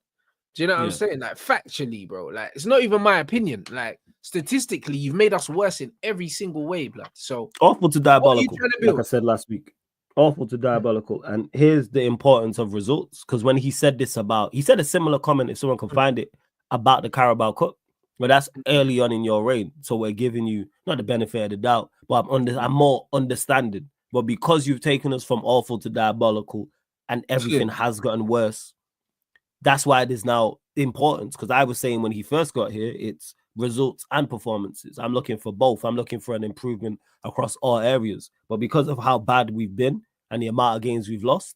Do you know what I'm saying? Like, factually, bro. Like, it's not even my opinion. Like, statistically, you've made us worse in every single way, blood. So awful to diabolical. Like I said last week. Awful to diabolical. And here's the importance of results. Because when he said this he said a similar comment, if someone can find it, about the Carabao Cup. But that's early on in your reign. So we're giving you not the benefit of the doubt, but I'm more understanding. But because you've taken us from awful to diabolical and everything has gotten worse, that's why it is now important. Because I was saying when he first got here, it's results and performances. I'm looking for both. I'm looking for an improvement across all areas. But because of how bad we've been and the amount of games we've lost,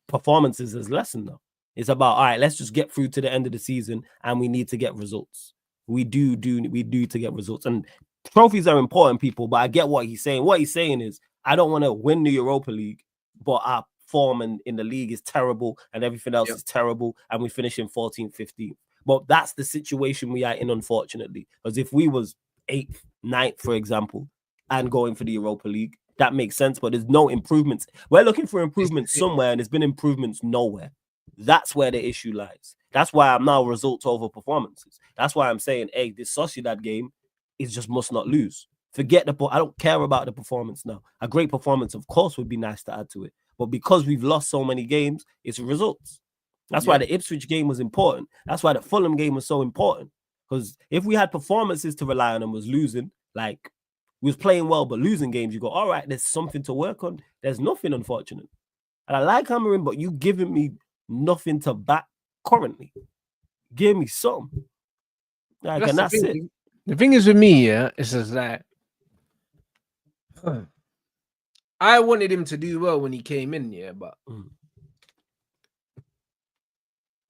performances has lessened now. It's about, all right, let's just get through to the end of the season and we need to get results. We do to get results. And trophies are important, people, but I get what he's saying. What he's saying is, I don't want to win the Europa League, but our form in the league is terrible and everything else is terrible, and we finish in 14th, 15th. But that's the situation we are in, unfortunately. Because if we was 8th, 9th, for example, and going for the Europa League, that makes sense, but there's no improvements. We're looking for improvements somewhere, and there's been improvements nowhere. That's where the issue lies. That's why I'm now results over performances. That's why I'm saying, hey, this Sociedad game is just must not lose. Forget I don't care about the performance now. A great performance, of course, would be nice to add to it. But because we've lost so many games, it's results. That's why the Ipswich game was important. That's why the Fulham game was so important. Because if we had performances to rely on and was losing, like we was playing well but losing games, you go, all right, there's something to work on. There's nothing, unfortunate. And I like Amorim, but you giving me nothing to back currently. Give me some. Like, and that's it. The thing is with me, it's just like I wanted him to do well when he came in, but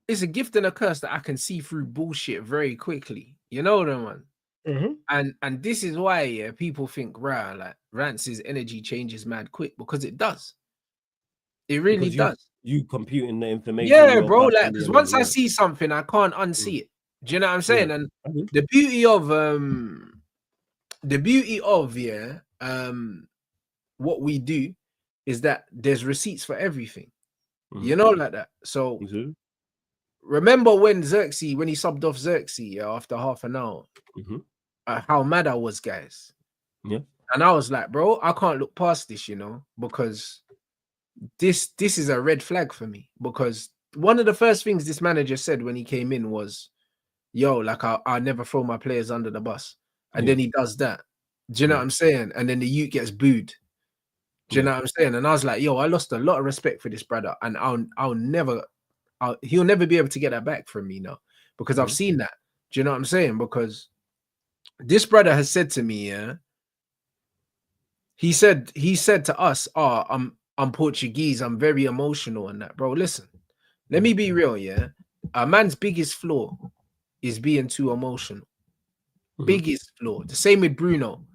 it's a gift and a curse that I can see through bullshit very quickly. You know what I mean? And this is why people think like Rants' energy changes mad quick, because it does. It really does. You computing the information. Yeah, bro. Like, because once I see something, I can't unsee it. Do you know what I'm saying? And the beauty of what we do is that there's receipts for everything. You know, like that. So remember when Zirkzee, when he subbed off Zirkzee after half an hour, how mad I was, guys. Yeah. And I was like, bro, I can't look past this, because this is a red flag for me. Because one of the first things this manager said when he came in was, yo, like I'll never throw my players under the bus. And then he does that. Do you know what I'm saying? And then the youth gets booed. Do you know what I'm saying? And I was like, yo, I lost a lot of respect for this brother, and he'll never be able to get that back from me now, because I've seen that. Do you know what I'm saying? Because this brother has said to me, yeah, he said to us, oh, I'm Portuguese, I'm very emotional and that. Bro, listen, let me be real, yeah. A man's biggest flaw is being too emotional. Biggest flaw. The same with Bruno.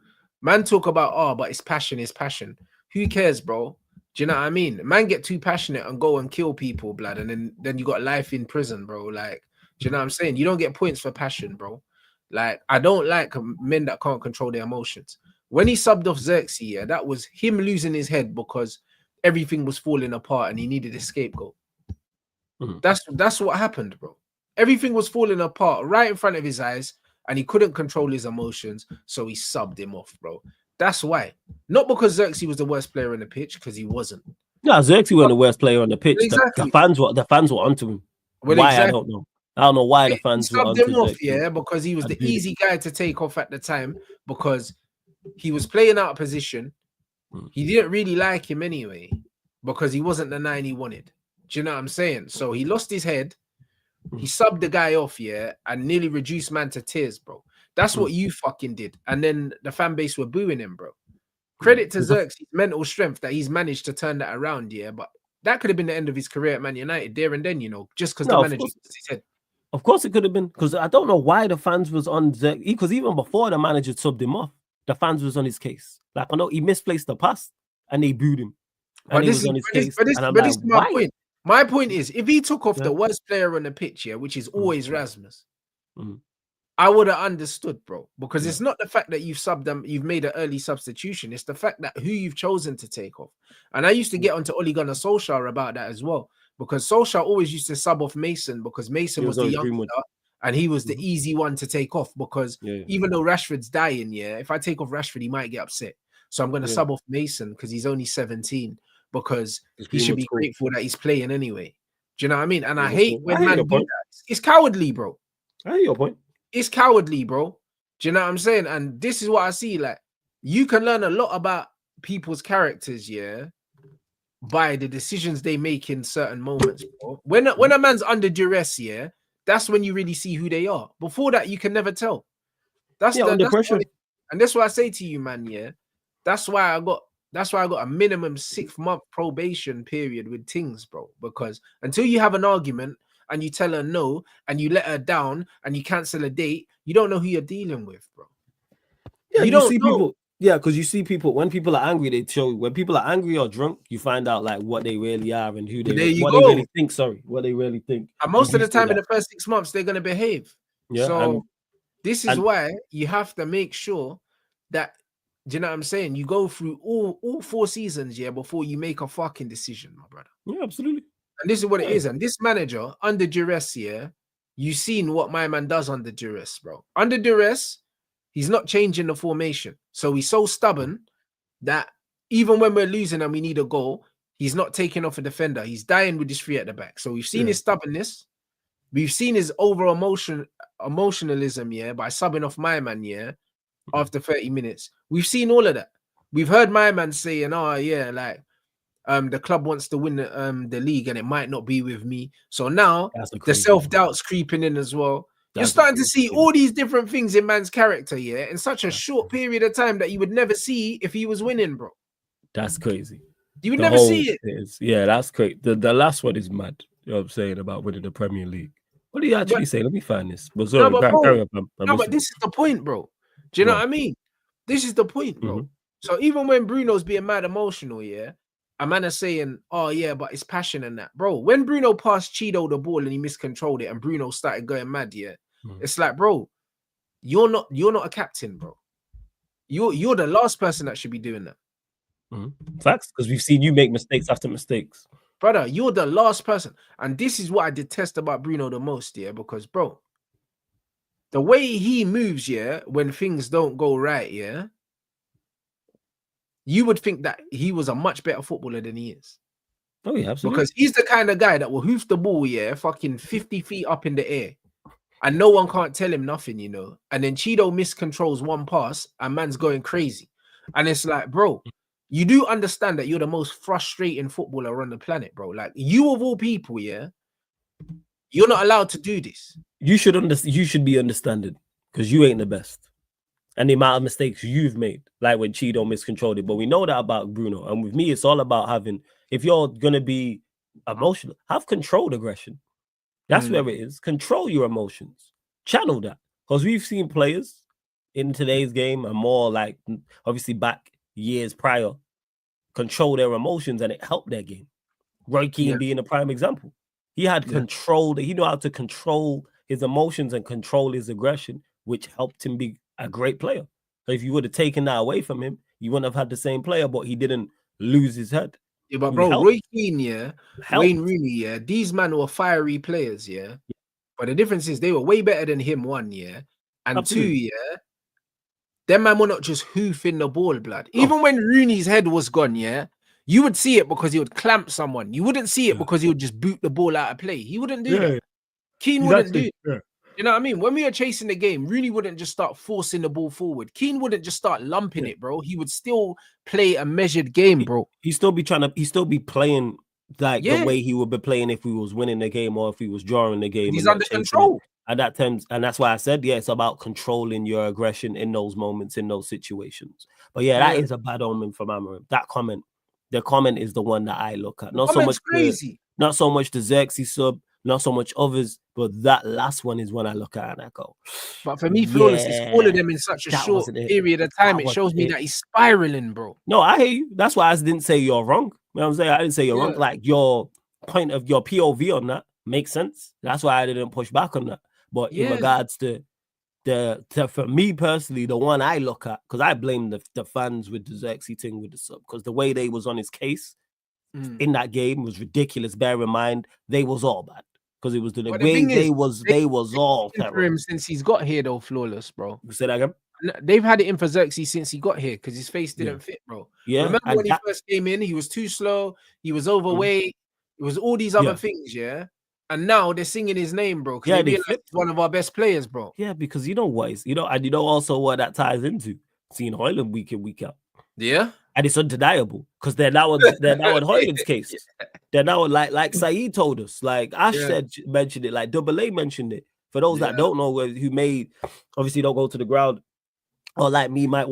Man talk about, oh, but it's passion. Who cares, bro? Do you know what I mean? Man get too passionate and go and kill people, blood, and then you got life in prison, bro. Like, do you know what I'm saying? You don't get points for passion, bro. Like, I don't like men that can't control their emotions. When he subbed off Zirkzee, yeah, that was him losing his head because everything was falling apart and he needed a scapegoat. That's what happened, bro. Everything was falling apart right in front of his eyes, and he couldn't control his emotions, so he subbed him off, bro. That's why. Not because Zirkzee was the worst player on the pitch, because he wasn't. No, Zirkzee wasn't the worst player on the pitch. Exactly. The fans were onto him. Well, why? exactly. I don't know. I don't know why the fans were onto him off, Zirkzee. yeah, because he was the easy guy to take off at the time, because he was playing out of position. He didn't really like him anyway, because he wasn't the 9 he wanted. Do you know what I'm saying? So he lost his head. He subbed the guy off, yeah, and nearly reduced man to tears, bro. That's what you fucking did. And then the fan base were booing him, bro. Credit to Zirkzee's mental strength that he's managed to turn that around, yeah. But that could have been the end of his career at Man United there and then, you know, just because the manager lost his head. Of course it could have been, because I don't know why the fans was on Zirkzee, because even before the manager subbed him off, the fans was on his case. Like, I know he misplaced the pass and they booed him. And this is my point. My point is, if he took off the worst player on the pitch, yeah, which is always Rasmus, I would have understood, bro, because it's not the fact that you've subbed them, you've made an early substitution. It's the fact that who you've chosen to take off. And I used to get onto Ole Gunnar Solskjaer about that as well, because Solskjaer always used to sub off Mason because Mason was the youngster and he was the easy one to take off, because even though Rashford's dying, yeah, if I take off Rashford, he might get upset. So I'm going to sub off Mason because he's only 17, because he should be grateful that he's playing anyway. Do you know what I mean? And I hate when man do that. It's cowardly, bro. I hear your point. It's cowardly, bro. Do you know what I'm saying? And this is what I see. Like, you can learn a lot about people's characters, yeah, by the decisions they make in certain moments, bro. When a man's under duress, yeah, that's when you really see who they are. Before that, you can never tell. That's under pressure. And that's what I say to you, man. Yeah, that's why I got a minimum 6-month probation period with things, bro. Because until you have an argument and you tell her no, and you let her down, and you cancel a date, you don't know who you're dealing with, bro. Yeah, you see people. Yeah, because you see people, when people are angry, they show. When people are angry or drunk, you find out like what they really are and who they they really think. Sorry, what they really think. And most of the time, in the first 6 months, they're gonna behave. Yeah. So this is why you have to make sure that, do you know what I'm saying? You go through all 4 seasons, yeah, before you make a fucking decision, my brother. Yeah, absolutely. And this is what it is. And this manager, under duress, yeah, you've seen what my man does under duress, bro. Under duress, he's not changing the formation. So he's so stubborn that even when we're losing and we need a goal, he's not taking off a defender. He's dying with his 3 at the back. So we've seen his stubbornness. We've seen his emotionalism, yeah, by subbing off my man, yeah, after 30 minutes. We've seen all of that. We've heard my man saying, oh, yeah, like, the club wants to win the league and it might not be with me. So now the self-doubt's creeping in as well. You're starting to see all these different things in man's character, yeah, in such a short period of time that you would never see if he was winning, bro. That's crazy. You would never see it. Yeah, that's crazy. The last one is mad. You know what I'm saying about winning the Premier League. What do you actually say? Let me find this. But sorry, but this is the point, bro. Do you know what I mean? This is the point, bro. So even when Bruno's being mad emotional, yeah, a man is saying, oh, yeah, but it's passion and that. Bro, when Bruno passed CHIDO the ball and he miscontrolled it and Bruno started going mad, yeah, it's like, bro, you're not a captain, bro. You're the last person that should be doing that. Facts, because we've seen you make mistakes after mistakes. Brother, you're the last person. And this is what I detest about Bruno the most, yeah, because, bro, the way he moves, yeah, when things don't go right, yeah, you would think that he was a much better footballer than he is. Oh, yeah, absolutely. Because he's the kind of guy that will hoof the ball, yeah, fucking 50 feet up in the air. And no one can't tell him nothing, you know. And then CHIDO miscontrols one pass and man's going crazy. And it's like, bro, you do understand that you're the most frustrating footballer on the planet, bro. Like, you of all people, yeah, you're not allowed to do this. You should be understanding because you ain't the best. And the amount of mistakes you've made, like when CHIDO miscontrolled it. But we know that about Bruno. And with me, it's all about having, if you're going to be emotional, have controlled aggression. That's where it is. Control your emotions. Channel that. Because we've seen players in today's game and more like, obviously back years prior, control their emotions and it helped their game. Roy Keane being a prime example. He had control, he knew how to control his emotions and control his aggression, which helped him be a great player. So if you would have taken that away from him, you wouldn't have had the same player, but he didn't lose his head. Yeah, but bro, Roy Keane, Wayne Rooney, these men were fiery players, But the difference is they were way better than him, one, and Absolutely. 2, them man were not just hoofing the ball, blood. Even when Rooney's head was gone, you would see it because he would clamp someone. You wouldn't see it because he would just boot the ball out of play. He wouldn't do that. Keane wouldn't do it. You know what I mean? When we were chasing the game, Rooney wouldn't just start forcing the ball forward. Keane wouldn't just start lumping it, bro. He would still play a measured game, bro. He still be playing like the way he would be playing if we was winning the game or if he was drawing the game. He's under control. At that time, and that's why I said, it's about controlling your aggression in those moments, in those situations. But that is a bad omen from Amorim. That comment, the comment is the one that I look at. Not so much crazy. Not so much the Zirkzee sub, not so much others, but that last one is one I look at and I go. But for me, Flawless, it's all of them in such a short period of time. It shows me that he's spiraling, bro. No, I hear you. That's why I didn't say you're wrong. You know what I'm saying? I didn't say you're wrong. Like your point of your POV on that makes sense. That's why I didn't push back on that. But in regards to for me personally, the one I look at, because I blame the fans with the Zirkzee thing with the sub, because the way they was on his case in that game was ridiculous. Bear in mind, they was all bad. Because it was the way they was all terrible. For him since he's got here though, Flawless, bro. You say that again? They've had it in for Zirkzee since he got here because his face didn't fit, bro. Yeah. Remember when he first came in, he was too slow, he was overweight, it was all these other things, and now they're singing his name, bro. Because they realize he's one of our best players, bro. Yeah, because you know what is, and you know also what that ties into seeing Højlund week in, week out. Yeah. And it's undeniable because they're now on Højlund's case. They're now like Saeed told us, like Ash mentioned it, like Double A mentioned it. For those that don't know, who obviously don't go to the ground, or like me might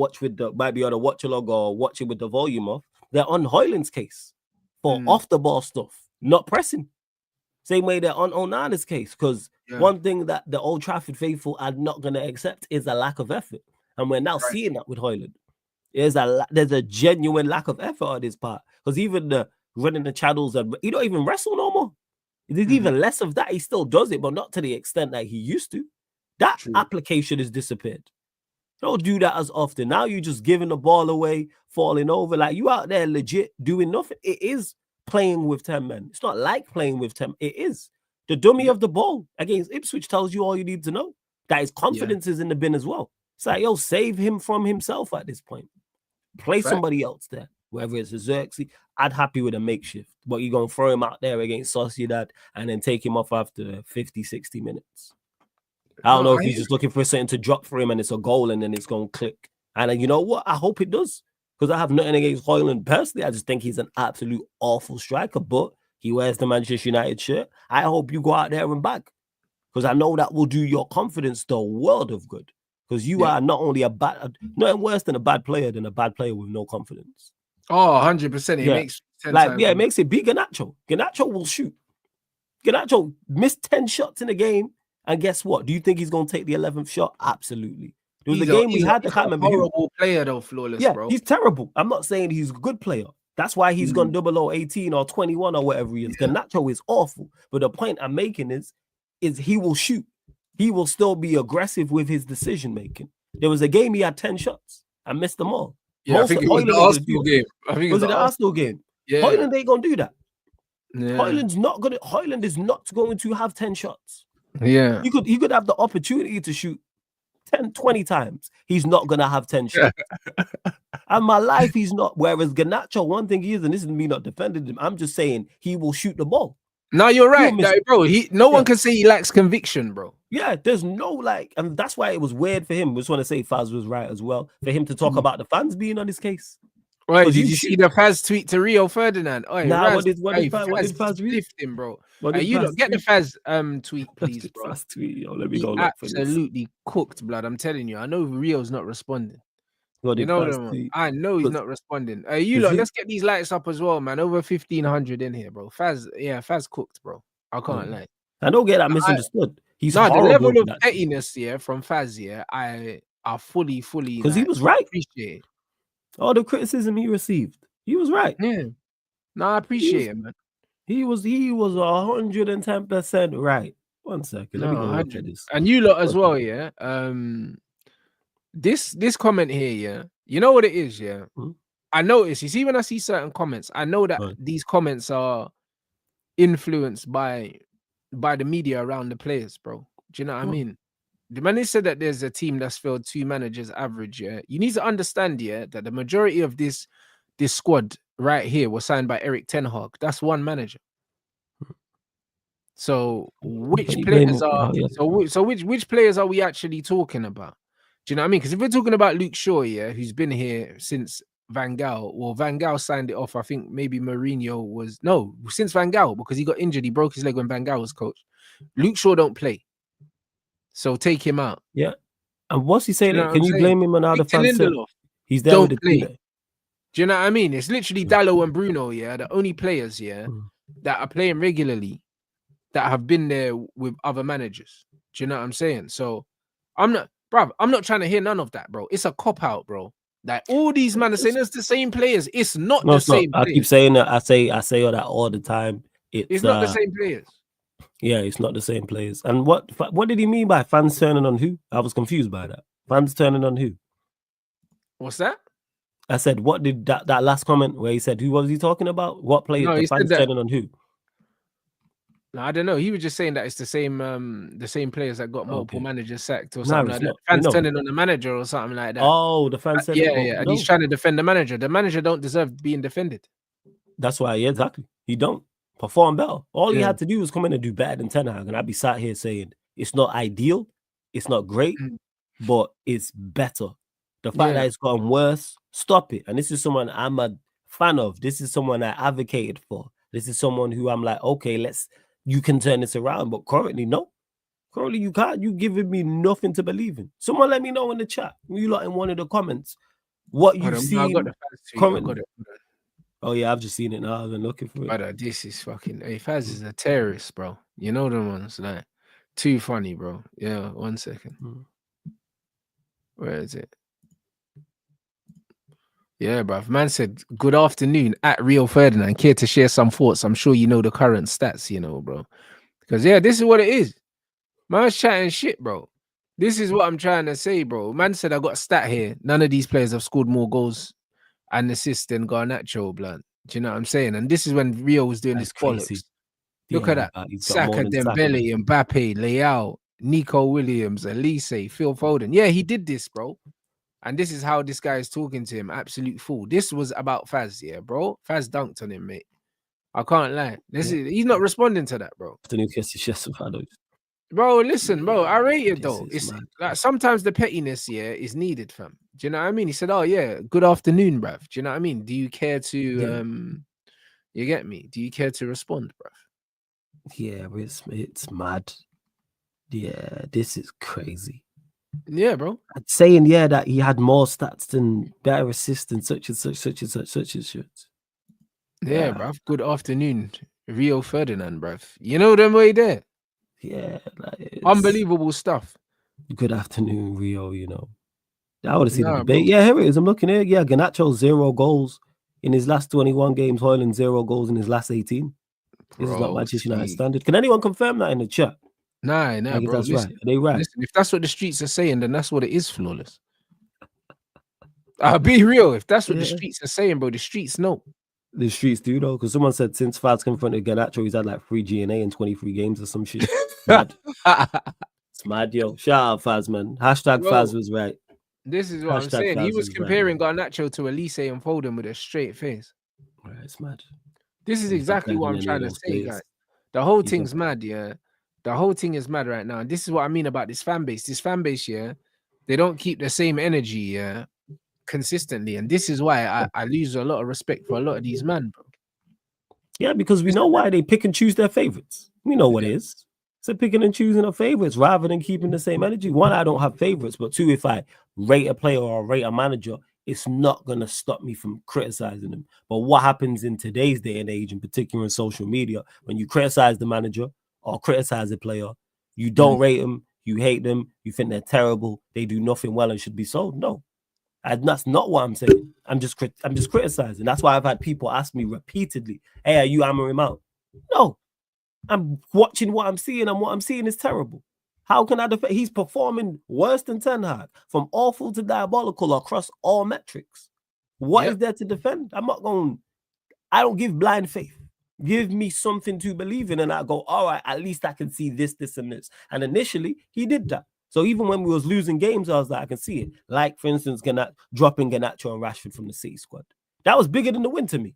be on a watch along or watching with the volume off. They're on Højlund's case for off the ball stuff, not pressing. Same way they're on Onana's case, because one thing that the Old Trafford faithful are not going to accept is a lack of effort, and we're now seeing that with Højlund. There's a genuine lack of effort on his part, because even the running the channels and he don't even wrestle no more. There's even less of that. He still does it, but not to the extent that he used to. That application has disappeared. Don't do that as often. Now you're just giving the ball away, falling over. Like you out there legit doing nothing. It is playing with 10 men. It's not like playing with 10. It is. The dummy of the ball against Ipswich tells you all you need to know. That his confidence is in the bin as well. It's like, save him from himself at this point. Play somebody else there. Whether it's a Zirkzee, I'd happy with a makeshift. But you're going to throw him out there against Sociedad and then take him off after 50, 60 minutes. I don't know if he's just looking for something to drop for him and it's a goal and then it's going to click. And you know what? I hope it does. Because I have nothing against Højlund personally. I just think he's an absolute awful striker. But he wears the Manchester United shirt. I hope you go out there and back. Because I know that will do your confidence the world of good. Because you are not only nothing worse than a bad player with no confidence. Oh, 100%. It makes 10 times. It makes it be Garnacho. Garnacho will shoot. Garnacho missed 10 shots in a game. And guess what? Do you think he's going to take the 11th shot? Absolutely. There was a game we had. I can't remember. Horrible player though, Flawless, bro. He's terrible. I'm not saying he's a good player. That's why he's gone 0018 or 21 or whatever he is. Garnacho is awful. But the point I'm making is he will shoot. He will still be aggressive with his decision making. There was a game he had 10 shots and missed them all. Yeah, I think it was the Arsenal game. Was it the Arsenal game? Yeah. Højlund ain't gonna do that. Yeah. Højlund is not going to have 10 shots. Yeah. He could have the opportunity to shoot 10, 20 times. He's not gonna have 10 shots. And my life, he's not. Whereas Garnacho, one thing he is, and this is me not defending him, I'm just saying he will shoot the ball. No, you're right, bro. No one can say he lacks conviction, bro. Yeah, there's no and that's why it was weird for him. I just want to say Faz was right as well, for him to talk about the fans being on his case. Oi, 'Cause did you you see shoot. the Faz tweet to Rio Ferdinand? Oi, Nah, Raz, what hey, did Faz tweet? stiffed him, bro. What Hey, did you Faz lot, get the tweet? Faz tweet, What please, did bro. Faz tweet? Yo, let me He go look for this. absolutely cooked, blood. I'm telling you. I know Rio's not responding. What You did know Faz them. tweet? I know he's 'Cause not responding. Hey, you 'cause lot, he let's get these lights up as well, man. Over 1,500 in here, bro. Faz cooked, bro. I can't lie. I don't get that misunderstood. He's No, the horrible level for of that pettiness, from Faz, I fully, because he like was right. appreciate it. All the criticism he received, he was right. Yeah. No, I appreciate it, man. He was 110% right. 1 second, let me No, go look at 100. this. And you lot as well, This comment here, you know what it is, Hmm? I notice, you see, when I see certain comments, I know that Right. these comments are influenced by the media around the players, bro. Do you know what I Hmm. mean? The man said that there's a team that's failed 2 managers average, you need to understand, that the majority of this squad right here was signed by Eric Ten Hag. That's one manager. So which you players blaming? are Oh, yeah. so which players are we actually talking about? Do you know what I mean? Because if we're talking about Luke Shaw, who's been here since Van Gaal, well, Van Gaal signed it off. I think maybe Mourinho was since Van Gaal, because he got injured, he broke his leg when Van Gaal was coach. Luke Shaw don't play, so take him out. Yeah. And what's he saying? You know what Can I'm you saying? blame him on how the Victor fans said Lindelof he's there with don't the play. team? Do you know what I mean? It's literally Dallo and Bruno, the only players, that are playing regularly that have been there with other managers. Do you know what I'm saying? So I'm not trying to hear none of that, bro. It's a cop out, bro. Like all these men are saying it's the same players. It's not No, the it's not. same I players. keep saying that. I say all that all the time. It's not the same players. Yeah, it's not the same players. And what did he mean by fans turning on who? I was confused by that. Fans turning on who? What's that? I said, what did that last comment where he said, who was he talking about? What player? No, The he said fans that. turning on who? No, I don't know. He was just saying that it's the same players that got multiple Okay. managers sacked or No, something it's like that. not. Fans turning on the manager or something like that. Oh, the fans said it. Yeah, and he's trying to defend the manager. The manager don't deserve being defended. That's why, yeah, exactly. He don't perform better. All he had to do was come in and do better than Ten Hag, and I'd be sat here saying it's not ideal, it's not great, but it's better. The fact that it's gotten worse, stop it. And this is someone I'm a fan of. This is someone I advocated for. This is someone who I'm like, okay, you can turn this around. But currently, no. Currently, you can't. You giving me nothing to believe in. Someone let me know in the chat. You lot in one of the comments what you've seen. I got the Faz tweet. I got it. Oh yeah, I've just seen it now. I've been looking for it. Brother, this is fucking. Hey, Faz is a terrorist, bro. You know the ones like too funny, bro. Yeah, 1 second. Where is it? Yeah, bruv. Man said, good afternoon at Rio Ferdinand. Care to share some thoughts? I'm sure you know the current stats, bro. Because, this is what it is. Man's chatting shit, bro. This is what I'm trying to say, bro. Man said, I got a stat here. None of these players have scored more goals and assists than Garnacho, blood. Do you know what I'm saying? And this is when Rio was doing this bollocks. Look at that. Saka, Dembele, Mbappe, Leao, Nico Williams, Elise, Phil Foden. Yeah, he did this, bro. And this is how this guy is talking to him. Absolute fool. This was about Faz, bro. Faz dunked on him, mate. I can't lie. He's not responding to that, bro. Bro, listen, bro. I rate it though. It's like sometimes the pettiness, is needed, fam. Do you know what I mean? He said, "Oh yeah, good afternoon, bruv." Do you know what I mean? Do you care to you get me? Do you care to respond, bruv? Yeah, it's mad. Yeah, this is crazy. Yeah, bro. Saying that he had more stats than better assists and such and such. Yeah, bruv. Good afternoon, Rio Ferdinand, bruv. You know them way there. Yeah, unbelievable stuff. Good afternoon, Rio. I want to see the debate. Bro. Yeah, here it is. I'm looking here. Yeah, Garnacho 0 goals in his last 21 games. Højlund 0 goals in his last 18. Bro, this is not Manchester United standard. Can anyone confirm that in the chat? Nah, bro. That's right. Are they right? Listen, if that's what the streets are saying, then that's what it is, Flawless. I'll be real. If that's what the streets are saying, bro, the streets know. The streets do, though, because someone said since Faz confronted Garnacho, he's had like 3 GNA in 23 games or some shit. Mad. It's mad, yo. Shout out Faz, man. Hashtag bro, Faz was right. This is what I'm saying. Faz he was comparing Garnacho to Elise and Foden with a straight face. Right, it's mad. This is exactly what I'm trying to say, guys. The whole thing's mad, yeah. The whole thing is mad right now. And this is what I mean about this fan base. This fan base, they don't keep the same energy, consistently, and this is why I lose a lot of respect for a lot of these men, bro. Yeah, because we know why they pick and choose their favorites. We know what it is. So picking and choosing of favorites rather than keeping the same energy. One, I don't have favorites, but two, if I rate a player or rate a manager, it's not going to stop me from criticizing them. But what happens in today's day and age, in particular in social media, when you criticize the manager or criticize a player, you don't rate them, you hate them, you think they're terrible, they do nothing well and should be sold. No. And that's not what I'm saying. I'm just criticizing. That's why I've had people ask me repeatedly, "Hey, are you Amorim out?" No. I'm watching what I'm seeing, and what I'm seeing is terrible. How can I defend? He's performing worse than Ten Hag, from awful to diabolical across all metrics. What is there to defend? I don't give blind faith. Give me something to believe in, and I go, all right, at least I can see this, this, and this. And initially, he did that. So even when we was losing games, I was like, I can see it. Like, for instance, dropping Garnacho and Rashford from the City squad. That was bigger than the win to me.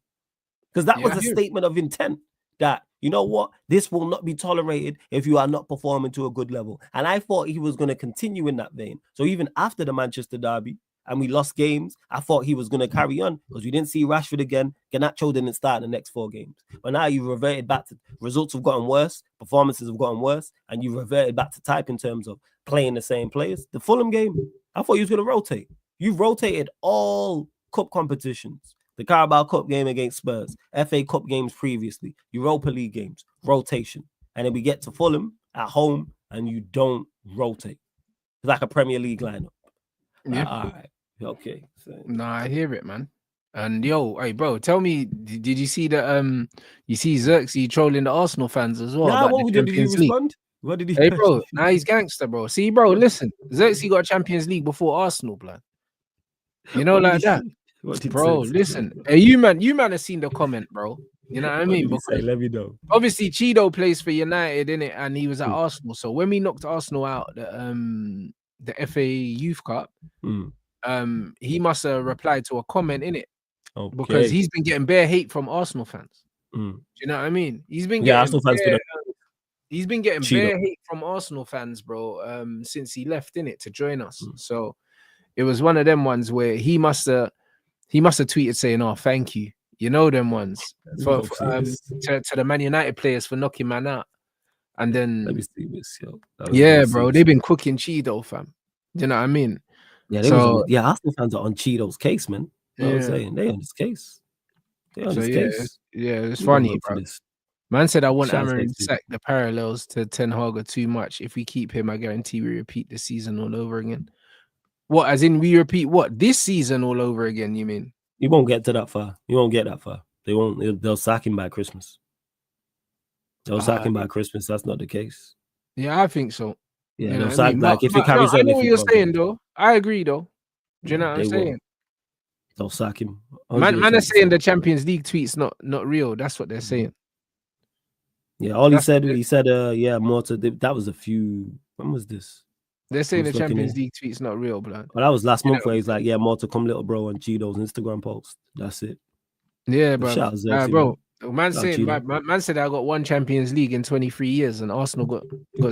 Because that was a statement of intent that, you know what, this will not be tolerated if you are not performing to a good level. And I thought he was going to continue in that vein. So even after the Manchester derby and we lost games, I thought he was going to carry on because we didn't see Rashford again. Garnacho didn't start in the next 4 games. But now you've reverted back to results have gotten worse, performances have gotten worse, and you've reverted back to type in terms of playing the same players. The Fulham game, I thought you was going to rotate. You've rotated all cup competitions. The Carabao Cup game against Spurs, FA Cup games previously, Europa League games, rotation. And then we get to Fulham at home and you don't rotate. It's like a Premier League lineup. Yeah. All right. Okay. So. No, I hear it, man. And yo, hey, bro, tell me, did you see the you see Zirkzee trolling the Arsenal fans as well? Nah, about what the did he Champions League? respond? What did he? Hey, bro, now he's gangster, bro. See, bro, listen, Zirkzee got Champions League before Arsenal, blood. You know, like that. Bro, listen. Hey, you man have seen the comment, bro. You know what I mean? Because let me know. Obviously, CHIDO plays for United, innit? And he was at Arsenal. So when we knocked Arsenal out the FA Youth Cup, he must have replied to a comment, innit? Okay. Because he's been getting bare hate from Arsenal fans. Do you know what I mean? He's been getting Arsenal fans he's been getting bare hate from Arsenal fans, bro, since he left, innit, to join us. So it was one of them ones where he must have tweeted saying, "Oh, thank you." You know them ones to the Man United players for knocking man out. And then let me see this, yo. Yeah, bro, they've been cooking CHIDO, fam. You know what I mean? Yeah, Arsenal fans are on CHIDO's case, man. You know what I'm saying? They on his case. It's funny, bro. Man said I want Amorim to sack. The parallels to Ten Hag are too much. If we keep him, I guarantee we repeat the season all over again. What, as in we repeat what? This season all over again, you mean? You won't get to that far. You won't get that far. They won't. They'll sack him by Christmas. They'll sack him by Christmas. That's not the case. Yeah, I think so. Yeah, they'll sack if it carries on. I know what you're saying, though. I agree, though. Do you know what I'm saying? They'll sack him. Man are saying the Champions League tweet's not real. That's what they're saying. Yeah, all he said, Morta. That was a few. When was this? They're saying the Champions League tweet's not real, blood. Well, that was last month where he's like, "Yeah, Morta, come little bro," on CHIDO's Instagram post. That's it. Yeah, bro. Bro, man said I got 1 Champions League in 23 years, and Arsenal got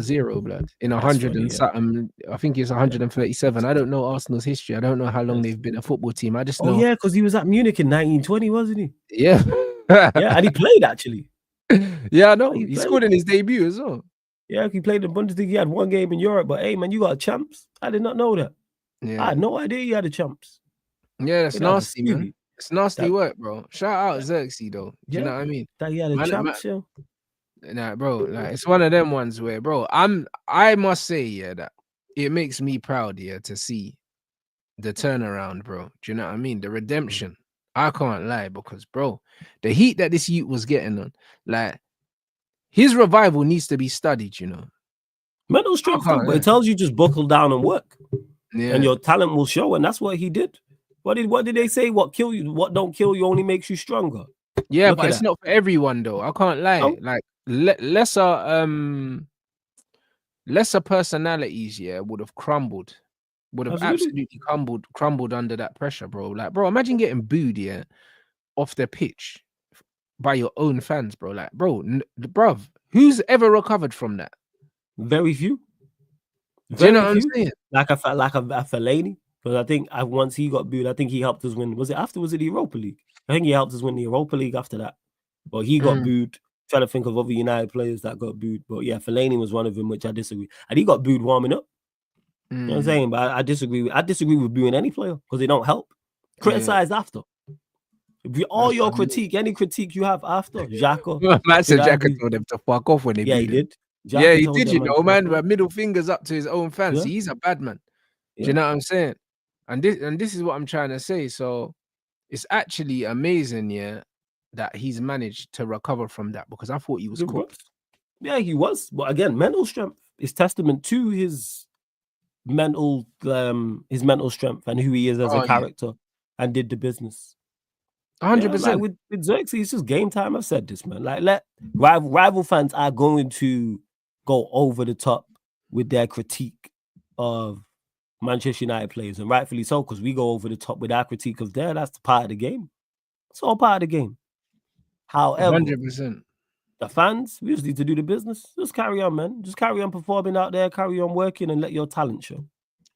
0, blood. In 100 and something. I think it's 137. I don't know Arsenal's history. I don't know how long they've been a football team. I just know. Oh yeah, because he was at Munich in 1920, wasn't he? Yeah. Yeah, and he played actually. Yeah, I know. He scored in his debut as well. Yeah, he played in Bundesliga. He had 1 game in Europe, but hey, man, you got a champs. I did not know that. Yeah, I had no idea you had a champs. Yeah, that's nasty, man. It's nasty work, bro. Shout out Zirkzee, though. Do you know what I mean? That he had a champs, yo. Nah, bro, like it's one of them ones where, bro, I must say, that it makes me proud, to see the turnaround, bro. Do you know what I mean? The redemption. I can't lie, because, bro, the heat that this youth was getting on, like, his revival needs to be studied, you know. Mental strength, but it tells you just buckle down and work. Yeah. And your talent will show, and that's what he did. What did they say? What kill you? What don't kill you only makes you stronger. Yeah, but it's not for everyone, though. I can't lie. No? Like lesser personalities, would have crumbled. Would have absolutely crumbled under that pressure, bro. Like, bro, imagine getting booed, off the pitch by your own fans, bro. Like, bruv, who's ever recovered from that? Very few. Do you know what I'm saying? Like a Fellaini. Because I think once he got booed, I think he helped us win. Was it the Europa League? I think he helped us win the Europa League after that. But he got booed. Trying to think of other United players that got booed. But yeah, Fellaini was one of them, which I disagree. And he got booed warming up. You know what I'm saying? But I disagree. I disagree with booing any player because they don't help. Criticize after. All your critique, any critique you have after, Xhaka. Man said Xhaka told them to fuck off when they beat him. He did. Yeah, he did, you know, man. But middle fingers up to his own fans. Yeah. He's a bad man. Do you know what I'm saying? And this is what I'm trying to say. So it's actually amazing, yeah, that he's managed to recover from that, because I thought he was cooked. Yeah, he was. But again, mental strength is testament to his mental strength and who he is as a character and did the business. 100%. Like with Zirkzee, it's just game time. I've said this, man. Like, let rival fans are going to go over the top with their critique of Manchester United players, and rightfully so, because we go over the top with our critique of theirs. That's part of the game. It's all part of the game. However, 100%. The fans, we just need to do the business. Just carry on, man. Just carry on performing out there, carry on working, and let your talent show.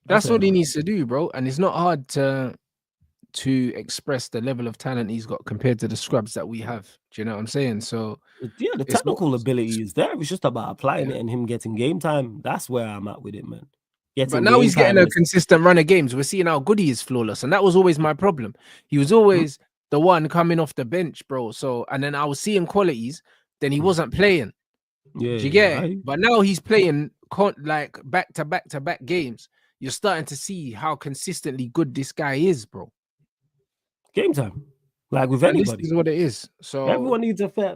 That's what he needs to do, bro. And it's not hard to express the level of talent he's got compared to the scrubs that we have. Do you know what I'm saying? So yeah, the technical ability is there. It's just about applying it and him getting game time. That's where I'm at with it, man. But now he's getting a consistent run of games. We're seeing how good he is, flawless. And that was always my problem. He was always the one coming off the bench, bro. So, and then I was seeing qualities, then he wasn't playing. Yeah, do you get it? But now he's playing like back to back games. You're starting to see how consistently good this guy is, bro. Game time, like with anybody. This is what it is. So everyone needs a fair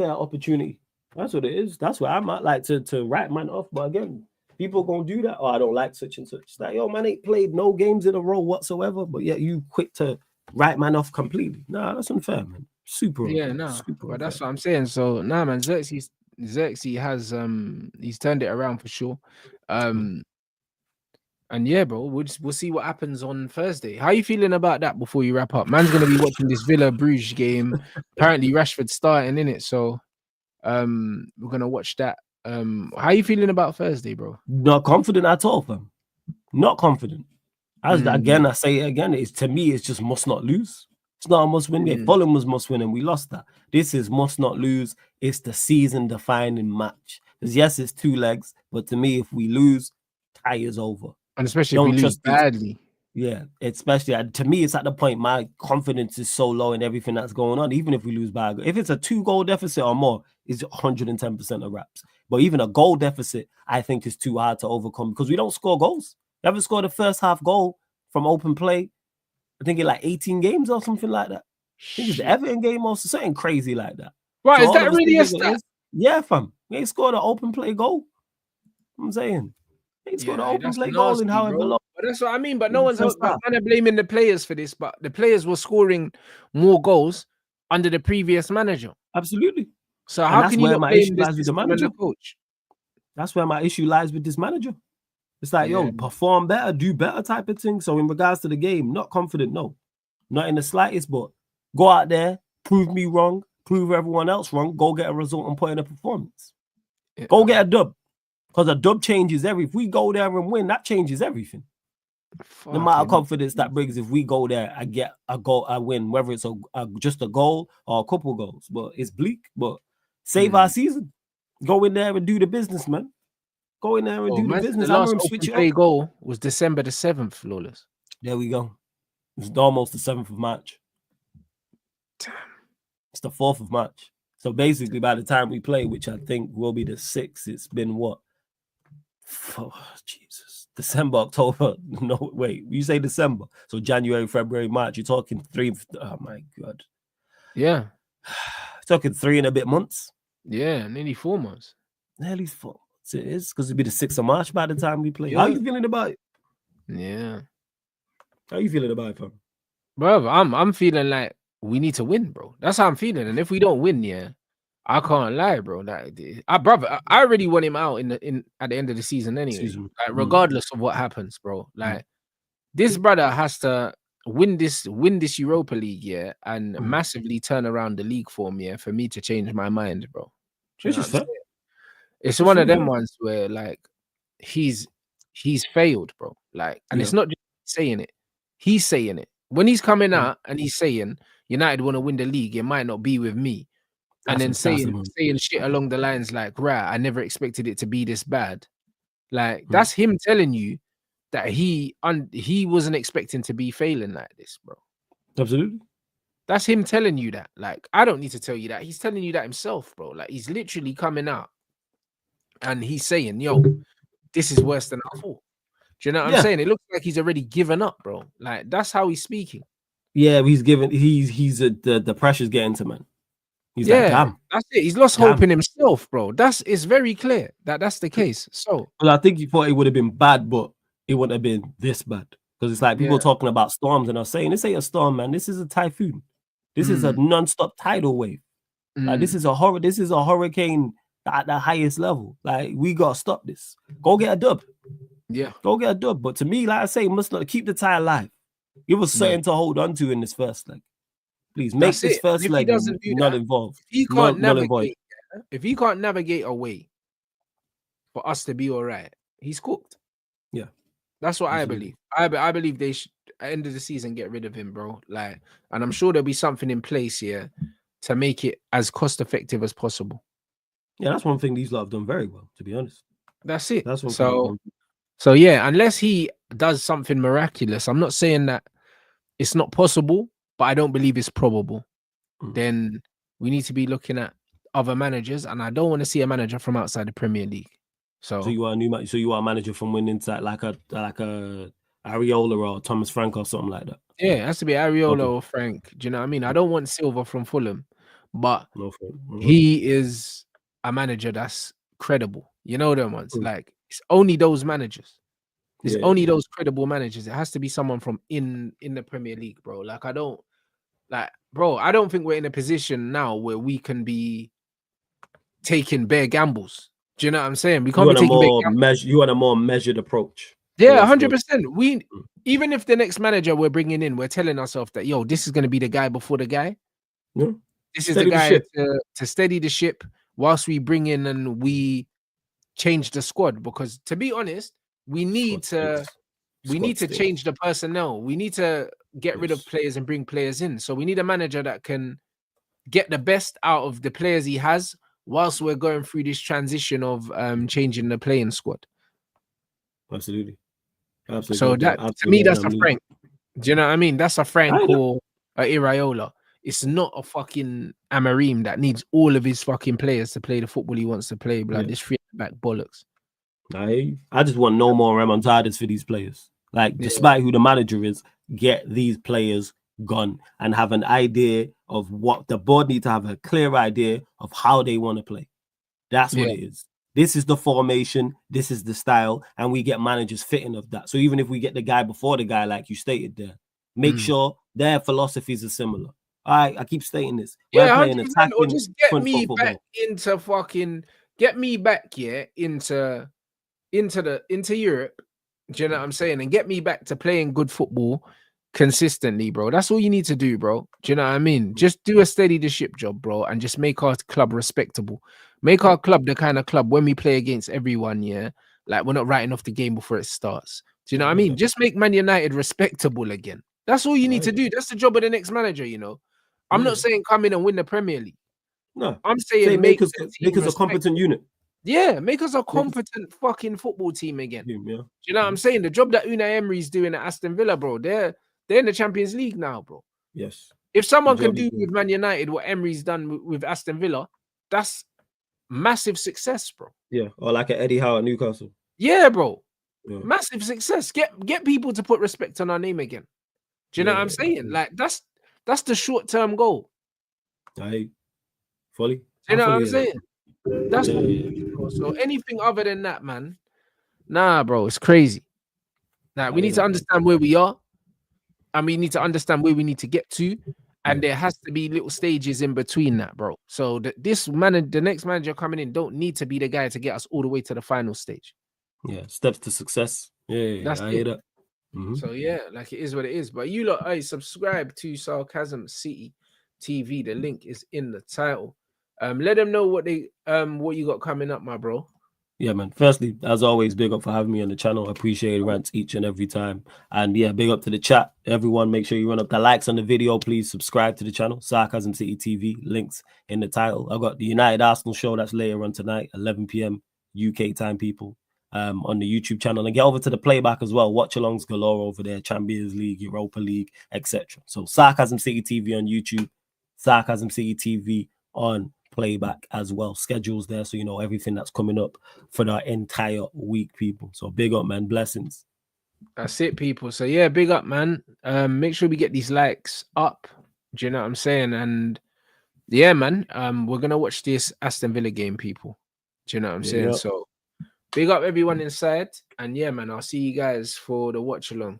opportunity. That's what it is. That's where I'm at. Like to write man off, but again, people gonna do that. Oh, I don't like such and such. It's like, yo, man ain't played no games in a row whatsoever, but yet you quick to write man off completely. Nah, that's unfair, man. Super. Yeah, no. But that's what I'm saying. So nah, man, Zirkzee has he's turned it around for sure. And yeah, bro, we'll see what happens on Thursday. How are you feeling about that before you wrap up? Man's gonna be watching this Villa Bruges game. Apparently Rashford's starting in it, so we're gonna watch that. How are you feeling about Thursday, bro? Not confident at all, fam. Not confident. Again, I say it again, it's to me, it's just must not lose. It's not a must win game. Fulham was must win and we lost that. This is must not lose. It's the season defining match. Because yes, it's 2 legs, but to me, if we lose, tie is over. And especially if we lose badly. Yeah, especially to me, it's at the point my confidence is so low in everything that's going on. Even if we lose by, if it's a 2-goal deficit or more, it's 110% of wraps. But even a goal deficit, I think is too hard to overcome because we don't score goals. We haven't scored a first half goal from open play. I think in like 18 games or something like that. I think it's the Everton game or something crazy like that. Right, so is that really a stat? Yeah, fam. We ain't scored an open play goal. I'm saying. It's got an open play goal in however long. But that's what I mean. But no one's kind of blaming the players for this. But the players were scoring more goals under the previous manager. Absolutely. So how can you not blame the manager? Coach? That's where my issue lies with this manager. It's like, yo, perform better, do better type of thing. So in regards to the game, not confident, no. Not in the slightest, but go out there, prove me wrong, prove everyone else wrong, go get a result and put in a performance. Yeah. Go get a dub. Because a dub changes everything. If we go there and win, that changes everything. No matter confidence that brings, if we go there, I get a goal, I win, whether it's just a goal or a couple goals. But it's bleak, but save our season. Go in there and do the business, man. Go in there and do the business. The last open goal was December the 7th, flawless. There we go. It's almost the 7th of March. Damn. It's the 4th of March. So basically, by the time we play, which I think will be the 6th, it's been what? Oh, Jesus. December, October. No, wait. You say December. So January, February, March. You're talking 3. Oh, my God. Yeah. You're talking 3 and a bit months. Yeah, nearly 4 months. Nearly 4 months. It is because it'll be the 6th of March by the time we play. Yeah. How are you feeling about it? Yeah. How are you feeling about it, fam? Bro, I'm feeling like we need to win, bro. That's how I'm feeling. And if we don't win, yeah, I can't lie, bro. Like, I already want him out at the end of the season anyway. Like, regardless of what happens, bro. Like, this brother has to win this Europa League, yeah, and massively turn around the league for me, for me to change my mind, bro. It's one of them ones where like he's failed, bro. Like, and it's not just saying it. He's saying it. When he's coming out and he's saying United want to win the league, it might not be with me. And then saying shit along the lines like, right, I never expected it to be this bad. Like, that's him telling you that he wasn't expecting to be failing like this, bro. Absolutely. That's him telling you that. Like, I don't need to tell you that. He's telling you that himself, bro. Like, he's literally coming out and he's saying, yo, this is worse than I thought. Do you know what I'm saying? It looks like he's already given up, bro. Like, that's how he's speaking. Yeah, the pressure's getting to man. He's like, damn. That's it. He's lost hope in himself, bro. It's very clear that that's the case. So, well, I think he thought it would have been bad, but it wouldn't have been this bad. Because it's like people talking about storms and are saying this ain't a storm, man. This is a typhoon. This is a non-stop tidal wave. Like this is a hurricane at the highest level. Like we gotta stop this. Go get a dub. Yeah, go get a dub. But to me, like I say, must not keep the tie alive. Give us something to hold on to in this first leg. Please make this first leg not involved. If he can't navigate a way for us to be all right, he's cooked. Yeah, that's what I believe. I believe they should at the end of the season get rid of him, bro. Like, and I'm sure there'll be something in place here to make it as cost effective as possible. Yeah, that's one thing these lot have done very well, to be honest. That's it. That's one so yeah, unless he does something miraculous, I'm not saying that it's not possible, but I don't believe it's probable. Then we need to be looking at other managers, and I don't want to see a manager from outside the Premier League. So you are a manager from winning inside like a Areola or Thomas Frank or something like that. Yeah, it has to be Areola or Frank. Do you know what I mean? I don't want Silva from Fulham, but he is a manager that's credible. You know them ones. Like, it's only those managers. It's only those credible managers. It has to be someone from in the Premier League, bro. Like, I don't think we're in a position now where we can be taking bare gambles. Do you know what I'm saying? We can't be taking bare gambles. You want a more measured approach. Yeah, 100%. Even if the next manager we're bringing in, we're telling ourselves that, yo, this is going to be the guy before the guy. Yeah. This is the guy to steady the ship whilst we bring in and we change the squad. Because to be honest, we need to change the personnel. We need to get rid of players and bring players in. So we need a manager that can get the best out of the players he has whilst we're going through this transition of changing the playing squad. Absolutely. So that to me, that's a Frank. Do you know what I mean? That's a Frank or a Iraola. It's not a fucking Amorim that needs all of his fucking players to play the football he wants to play. Like this free back bollocks. I just want no more remontadas for these players. Like, despite who the manager is, get these players gone and have an idea of what the board need to have a clear idea of how they want to play. That's what it is. This is the formation, this is the style, and we get managers fitting of that. So even if we get the guy before the guy, like you stated there, make sure their philosophies are similar. I keep stating this. Yeah, playing attacking, or just get me back into fucking into Europe. Do you know what I'm saying? And get me back to playing good football consistently, bro. That's all you need to do, bro. Do you know what I mean? Just do a steady the ship job, bro, and just make our club respectable. Make our club the kind of club when we play against everyone, like we're not writing off the game before it starts. Do you know what I mean? Just make Man United respectable again. That's all you need to do. That's the job of the next manager, you know. I'm not saying come in and win the Premier League. No. I'm saying make us a competent unit. Yeah, make us a competent fucking football team again. Do you know what I'm saying? The job that Unai Emery's doing at Aston Villa, bro, they're in the Champions League now, bro. Yes. If someone can do with Man United what Emery's done with Aston Villa, that's massive success, bro. Yeah, or like an Eddie Howe at Newcastle. Yeah, bro. Yeah. Massive success. Get people to put respect on our name again. Do you know what I'm saying? Like, that's the short-term goal. I fully. Do you know what I'm saying? That's what we need, bro. So anything other than that, man, nah, bro, it's crazy. Like, we need to understand where we are, and we need to understand where we need to get to, and there has to be little stages in between that, bro. So the next manager coming in don't need to be the guy to get us all the way to the final stage. Yeah, steps to success. Yeah, I hear that. So yeah, like, it is what it is. But you lot, subscribe to Sarcasm City TV. The link is in the title. Let them know what you got coming up, my bro. Yeah, man. Firstly, as always, big up for having me on the channel. I appreciate Rants each and every time. And yeah, big up to the chat. Everyone, make sure you run up the likes on the video. Please subscribe to the channel. Sarcasm City TV. Links in the title. I got the United Arsenal show that's later on tonight, 11 p.m. UK time, people. On the YouTube channel, and get over to the playback as well. Watch alongs galore over there, Champions League, Europa League, etc. So Sarcasm City TV on YouTube, Sarcasm City TV on playback as well. Schedules there, so you know everything that's coming up for the entire week, people. So big up, man. Blessings. That's it, people. So yeah, big up, man. Make sure we get these likes up. Do you know what I'm saying? And yeah, man. We're gonna watch this Aston Villa game, people. Do you know what I'm saying? So big up everyone inside. And yeah, man, I'll see you guys for the watch along.